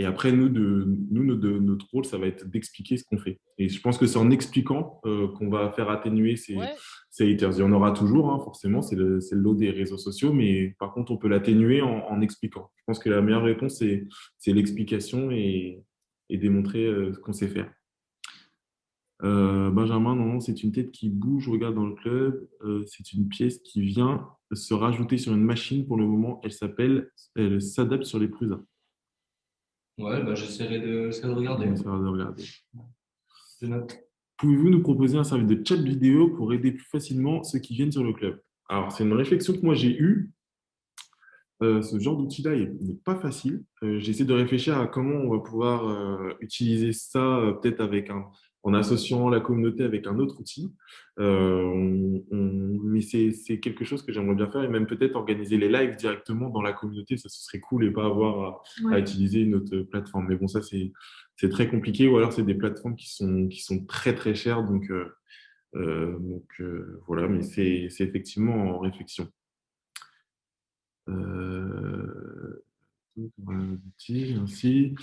après, notre rôle, ça va être d'expliquer ce qu'on fait. Et je pense que c'est en expliquant qu'on va faire atténuer Ouais, ces haters. Il y en aura toujours, hein, forcément, c'est le lot des réseaux sociaux, mais par contre, on peut l'atténuer en expliquant. Je pense que la meilleure réponse, c'est l'explication et démontrer ce qu'on sait faire. Benjamin, non, c'est une tête qui bouge, regarde dans le club. C'est une pièce qui vient se rajouter sur une machine. Pour le moment, elle s'adapte sur les Prusa. Ouais, bah, j'essaierai de regarder. On essaiera de regarder. Je note. Pouvez-vous nous proposer un service de chat vidéo pour aider plus facilement ceux qui viennent sur le club? Alors, c'est une réflexion que moi j'ai eue. Ce genre d'outil-là n'est pas facile. J'essaie de réfléchir à comment on va pouvoir utiliser ça, peut-être en associant la communauté avec un autre outil. Mais c'est quelque chose que j'aimerais bien faire et même peut-être organiser les lives directement dans la communauté. Ça, ce serait cool et pas avoir à Ouais. utiliser une autre plateforme. Mais bon, ça, c'est très compliqué ou alors c'est des plateformes qui sont très, très chères. Voilà, mais c'est effectivement en réflexion. Euh, ainsi,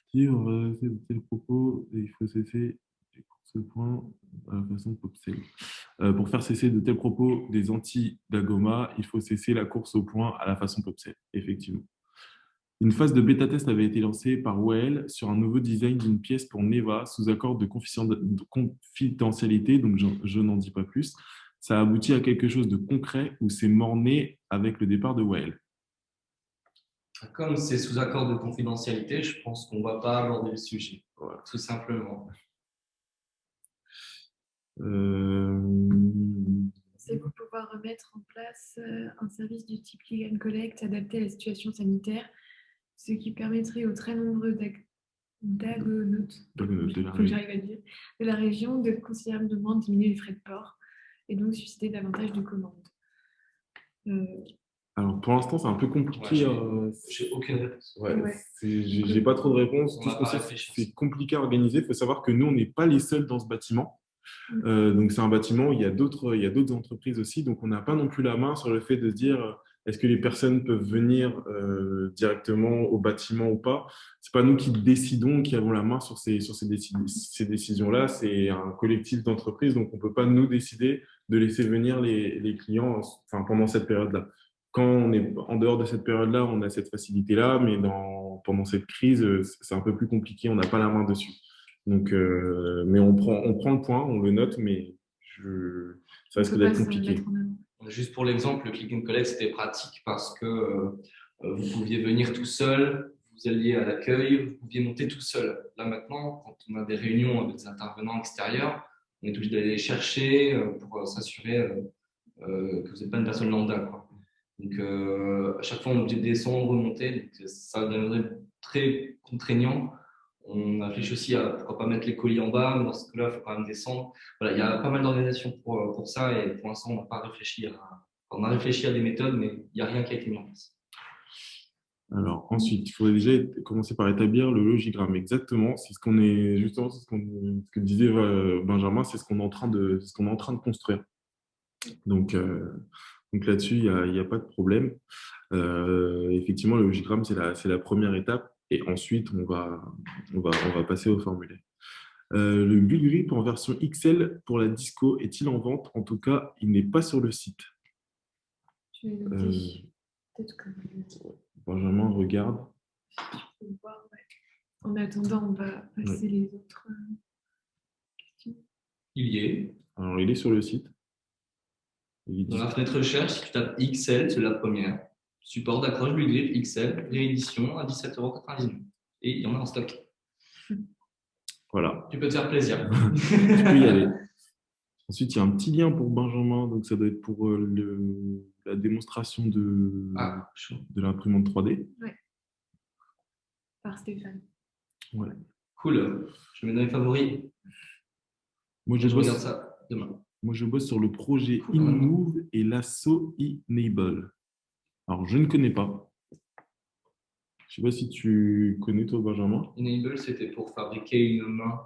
si on va cesser de tels propos, il faut cesser ce point à la façon Popsell. Pour faire cesser de tels propos des anti-Dagoma, il faut cesser la course au point à la façon Popsell, effectivement. Une phase de bêta-test avait été lancée par Well sur un nouveau design d'une pièce pour Neva sous accord de confidentialité, donc je n'en dis pas plus. Ça a abouti à quelque chose de concret où c'est mort-né avec le départ de Well. Comme c'est sous accord de confidentialité, je pense qu'on ne va pas aborder le sujet, Voilà. tout simplement. C'est pour pouvoir remettre en place un service du type Click and Collect adapté à la situation sanitaire. ce qui permettrait aux très nombreux d'agonautes, de la faut que j'arrive à le dire, de la région de considérablement diminuer les frais de port et donc susciter davantage de commandes. Alors, pour l'instant, c'est un peu compliqué. J'ai aucune réponse. Ouais, Ouais. j'ai pas trop de réponses. On Tout n'a ce qu'on pas sait, réfléchi. c'est compliqué à organiser. Il faut savoir que nous, on n'est pas les seuls dans ce bâtiment. Donc, c'est un bâtiment où il y a d'autres entreprises aussi. Donc, on n'a pas non plus la main sur le fait de dire est-ce que les personnes peuvent venir directement au bâtiment ou pas. C'est pas nous qui décidons, qui avons la main sur ces décisions-là. C'est un collectif d'entreprises. Donc, on peut pas nous décider de laisser venir les clients enfin, pendant cette période-là. Quand on est en dehors de cette période-là, on a cette facilité-là, mais pendant cette crise, c'est un peu plus compliqué. On n'a pas la main dessus. Donc, mais on prend le point, on le note, mais ça risque d'être compliqué. Juste pour l'exemple, le click and collect, c'était pratique parce que vous pouviez venir tout seul, vous alliez à l'accueil, vous pouviez monter tout seul. Là maintenant, quand on a des réunions avec des intervenants extérieurs, on est obligé d'aller les chercher pour s'assurer que vous n'êtes pas une personne lambda, quoi. Donc, à chaque fois, on est obligé de descendre, remonter. Donc, ça deviendrait très contraignant. On réfléchit aussi à pourquoi pas mettre les colis en bas, mais dans ce cas-là, il faut quand même descendre. Voilà, il y a pas mal d'organisations pour ça et pour l'instant, on n'a pas réfléchi on a réfléchi à des méthodes, mais il n'y a rien qui a été mis en place. Alors, ensuite, il faudrait déjà commencer par établir le logigramme. Exactement, c'est ce qu'on est, justement, ce que disait Benjamin, c'est ce qu'on est en train de construire. Donc là-dessus, il y a pas de problème. Effectivement, le logigramme, c'est la première étape. Et ensuite, on va passer au formulaire. Le Bulle Grip en version XL pour la disco est-il en vente? En tout cas, il n'est pas sur le site. Je vais noter. Peut-être que Benjamin regarde. je peux voir, ouais. En attendant, on va passer les autres questions. Il y est. Alors, il est sur le site. Dans la fenêtre recherche, si tu tapes XL, c'est la première. Support d'accroche Bulle Grip XL, réédition à 17,99 €. Et il y en a en stock. Voilà. Tu peux te faire plaisir. Tu peux y aller. Ensuite, il y a un petit lien pour Benjamin. Donc, ça doit être pour la démonstration de l'imprimante 3D. Ouais. Par Stéphane. Ouais. Cool. Je mets dans les favoris. Moi, Je regarde ça demain. Moi, je bosse sur le projet Cool. InMove et l'assaut Enable. Alors, je ne connais pas. Je ne sais pas si tu connais, toi, Benjamin. Enable, c'était pour fabriquer une main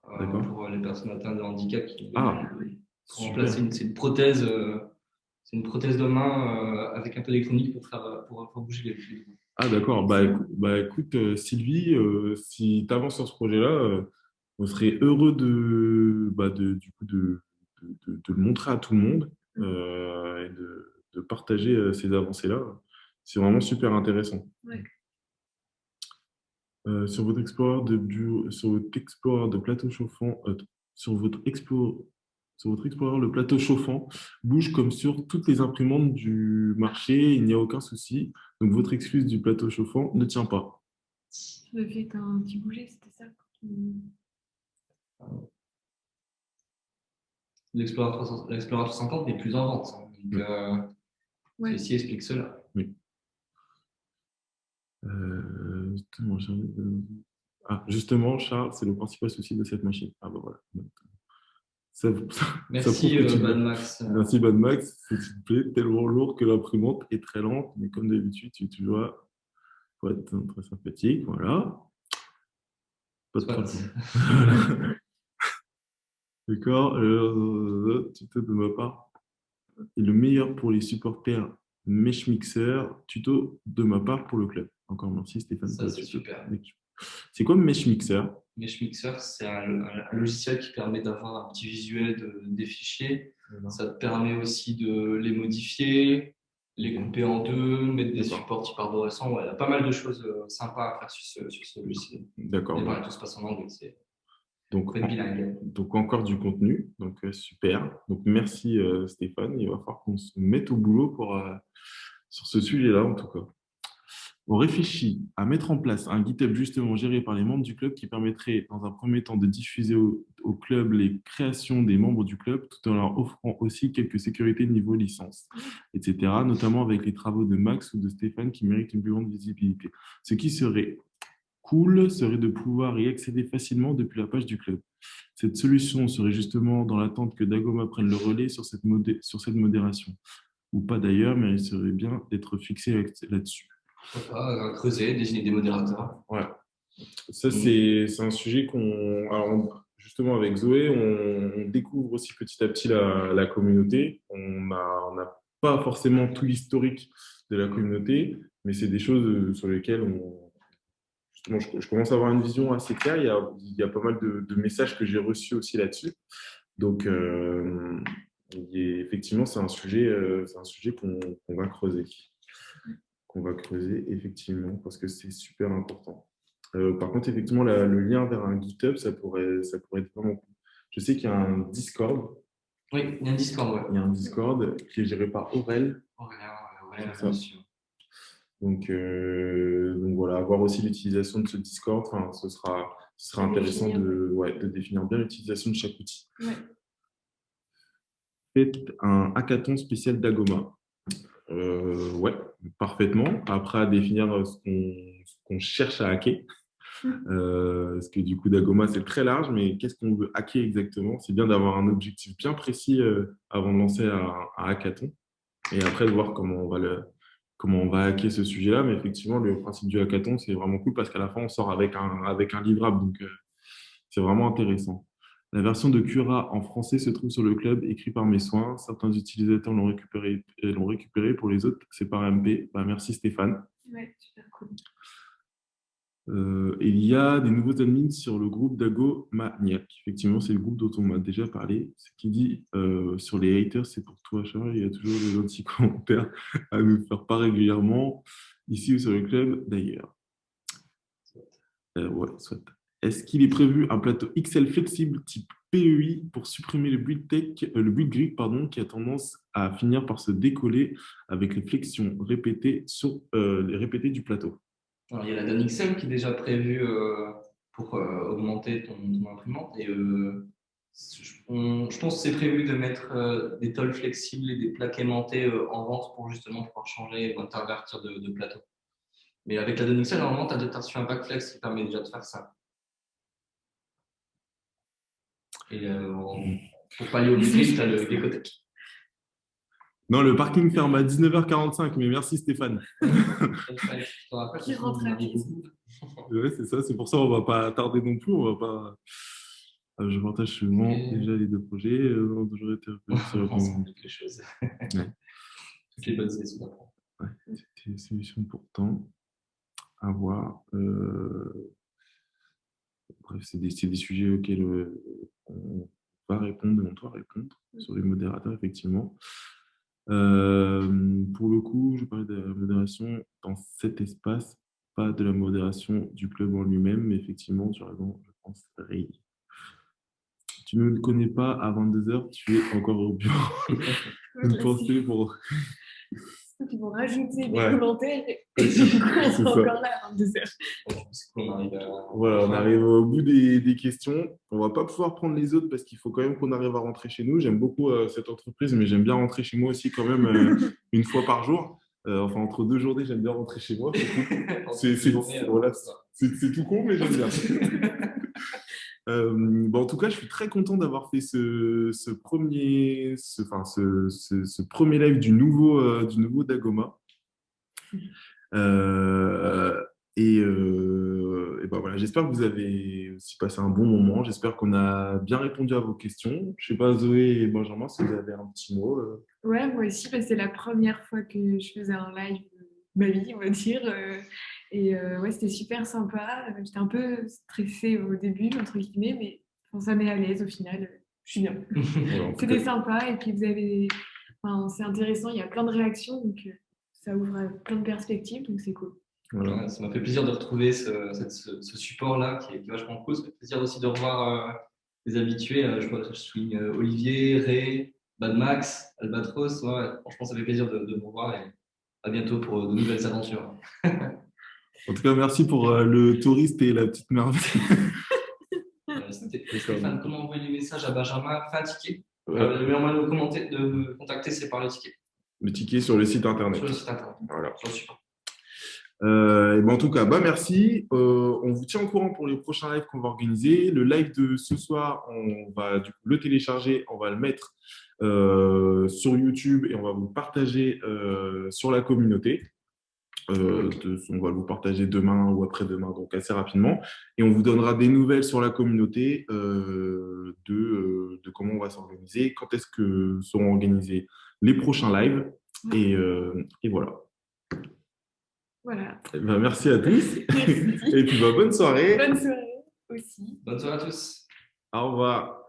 pour les personnes atteintes de handicap. Pour remplacer c'est une prothèse de main avec un peu d'électronique pour faire bouger les pieds. Ah, d'accord. Écoute, Sylvie, si tu avances sur ce projet-là, on serait heureux du coup, de le montrer à tout le monde et de partager ces avancées-là. C'est vraiment super intéressant. Ouais. Sur votre Explorer de plateau chauffant, sur votre Explorer, le plateau chauffant bouge comme sur toutes les imprimantes du marché, il n'y a aucun souci. Donc votre excuse du plateau chauffant ne tient pas. Le fait un petit bouger, c'était ça. L'Explorer 350 n'est plus en vente. Donc, ceci explique cela. Oui. Justement, Charles, c'est le principal souci de cette machine. Ah, bah voilà. Merci, Bad Max. Merci, Bad Max. S'il te plaît, tellement lourd que l'imprimante est très lente, mais comme d'habitude, tu dois être très sympathique. Voilà. Pas de problème. D'accord. Tuto de ma part. Et le meilleur pour les supporters Mesh Mixer, tuto de ma part pour le club. Encore merci Stéphane. Ça, c'est super. C'est quoi Mesh Mixer? Mesh Mixer, c'est un logiciel qui permet d'avoir un petit visuel des fichiers. Ça te permet aussi de les modifier, les couper en deux, mettre des supports type arborescent. Ouais, il y a pas mal de choses sympas à faire sur ce logiciel. D'accord. Et tout se passe en anglais. Donc encore du contenu, donc super. Donc merci Stéphane, il va falloir qu'on se mette au boulot sur ce sujet-là en tout cas. On réfléchit à mettre en place un GitHub justement géré par les membres du club qui permettrait dans un premier temps de diffuser au club les créations des membres du club tout en leur offrant aussi quelques sécurités niveau licence, etc., notamment avec les travaux de Max ou de Stéphane qui méritent une plus grande visibilité. Ce qui serait cool serait de pouvoir y accéder facilement depuis la page du club. Cette solution serait justement dans l'attente que Dagoma prenne le relais sur cette modération. Ou pas d'ailleurs, mais il serait bien d'être fixé là-dessus. Creuser, désigner des modérateurs. Ouais. Ça, c'est un sujet justement, avec Zoé, on découvre aussi petit à petit la communauté. On n'a pas forcément tout l'historique de la communauté, mais c'est des choses sur lesquelles justement, je commence à avoir une vision assez claire. Il y a pas mal de messages que j'ai reçus aussi là-dessus. Donc, effectivement, c'est un sujet qu'on va creuser. Effectivement, parce que c'est super important. Par contre, effectivement, le lien vers un GitHub, ça pourrait être vraiment cool. Je sais qu'il y a un Discord. Oui, il y a un Discord, ouais. Il y a un Discord qui est géré par Aurel. Aurel, ça. Donc voilà, avoir aussi l'utilisation de ce Discord, ce sera intéressant de définir bien l'utilisation de chaque outil. Ouais. Faites un hackathon spécial Dagoma. Ouais, parfaitement. Après, à définir ce qu'on cherche à hacker. Parce que du coup, Dagoma, c'est très large, mais qu'est-ce qu'on veut hacker exactement? C'est bien d'avoir un objectif bien précis avant de lancer un hackathon. Et après, de voir comment on va hacker ce sujet-là. Mais effectivement, le principe du hackathon, c'est vraiment cool parce qu'à la fin, on sort avec un livrable. Donc, c'est vraiment intéressant. La version de Cura en français se trouve sur le club, écrit par mes soins. Certains utilisateurs l'ont récupéré. Pour les autres, c'est par MP. Merci Stéphane. Ouais, super cool. Il y a des nouveaux admins sur le groupe Dago Maniac. Effectivement, c'est le groupe dont on m'a déjà parlé. Ce qui dit sur les haters, c'est pour toi, Charles. Il y a toujours des gentils commentaires à nous faire part régulièrement, ici ou sur le club d'ailleurs. Ouais, soit. Est-ce qu'il est prévu un plateau XL flexible type PEI pour supprimer le build grid, qui a tendance à finir par se décoller avec les flexions répétées du plateau? Alors, il y a la donne XL qui est déjà prévue pour augmenter ton imprimante. Et je pense que c'est prévu de mettre des tôles flexibles et des plaques aimantées en vente pour justement pouvoir changer ou intervertir de plateau. Mais avec la donne XL, normalement, tu as reçu un pack flex qui permet déjà de faire ça. Et pour pallier au grid, tu as le Gekotech. Non, le parking ferme à 19h45, mais merci Stéphane. Qui rentre à pied. Ouais, c'est ça, c'est pour ça qu'on ne va pas tarder non plus. On va pas... Je partage souvent déjà les deux projets. J'aurais été ensemble quelque chose. Toutes les bonnes solutions d'apprendre. Ouais, c'était une solution pourtant à voir. Bref, c'est des sujets auxquels on va répondre et on doit répondre sur les modérateurs, effectivement. Pour le coup, je parlais de la modération dans cet espace, pas de la modération du club en lui-même, mais effectivement, tu as raison, je pense. Tu ne le connais pas à 22h, tu es encore au bureau. Une pensée pour. Ils vont rajouter des commentaires et on est encore là à 22h. Voilà, on arrive au bout des questions. On ne va pas pouvoir prendre les autres parce qu'il faut quand même qu'on arrive à rentrer chez nous. J'aime beaucoup cette entreprise, mais j'aime bien rentrer chez moi aussi quand même une fois par jour. Enfin, entre 2 journées, j'aime bien rentrer chez moi. C'est tout con, mais j'aime bien. En tout cas, je suis très content d'avoir fait ce premier live du nouveau Dagoma. Voilà, j'espère que vous avez aussi passé un bon moment. J'espère qu'on a bien répondu à vos questions. Je ne sais pas, Zoé et Benjamin, si vous avez un petit mot. Ouais, moi aussi, c'est la première fois que je faisais un live de ma vie, on va dire. Ouais, c'était super sympa. J'étais un peu stressée au début, entre guillemets, mais ça m'est à l'aise au final. Je suis bien. C'était sympa. Et puis, c'est intéressant. Il y a plein de réactions, donc ça ouvre plein de perspectives, donc c'est cool. Voilà. Ça m'a fait plaisir de retrouver ce support-là qui est vachement cool. Ça fait plaisir aussi de revoir les habitués. Je souligne Olivier, Ray, Bad Max, Albatros. Ouais, franchement, ça fait plaisir de me revoir et à bientôt pour de nouvelles aventures. En tout cas, merci pour le touriste et la petite merveille. Stéphane, comment envoyer les messages à Benjamin? Fais un ticket. Ouais. Le meilleur moyen de me contacter, c'est par le ticket. Le ticket sur le site internet. Sur le site internet. Voilà. Super. Et ben en tout cas, merci. On vous tient au courant pour les prochains lives qu'on va organiser. Le live de ce soir, on va du coup le télécharger, on va le mettre sur YouTube et on va vous le partager sur la communauté. On va le vous partager demain ou après-demain, donc assez rapidement. Et on vous donnera des nouvelles sur la communauté de comment on va s'organiser, quand est-ce que seront organisés les prochains lives. Et voilà. Voilà. Ben, merci à tous. Merci. Et puis bonne soirée. Bonne soirée aussi. Bonne soirée à tous. Au revoir.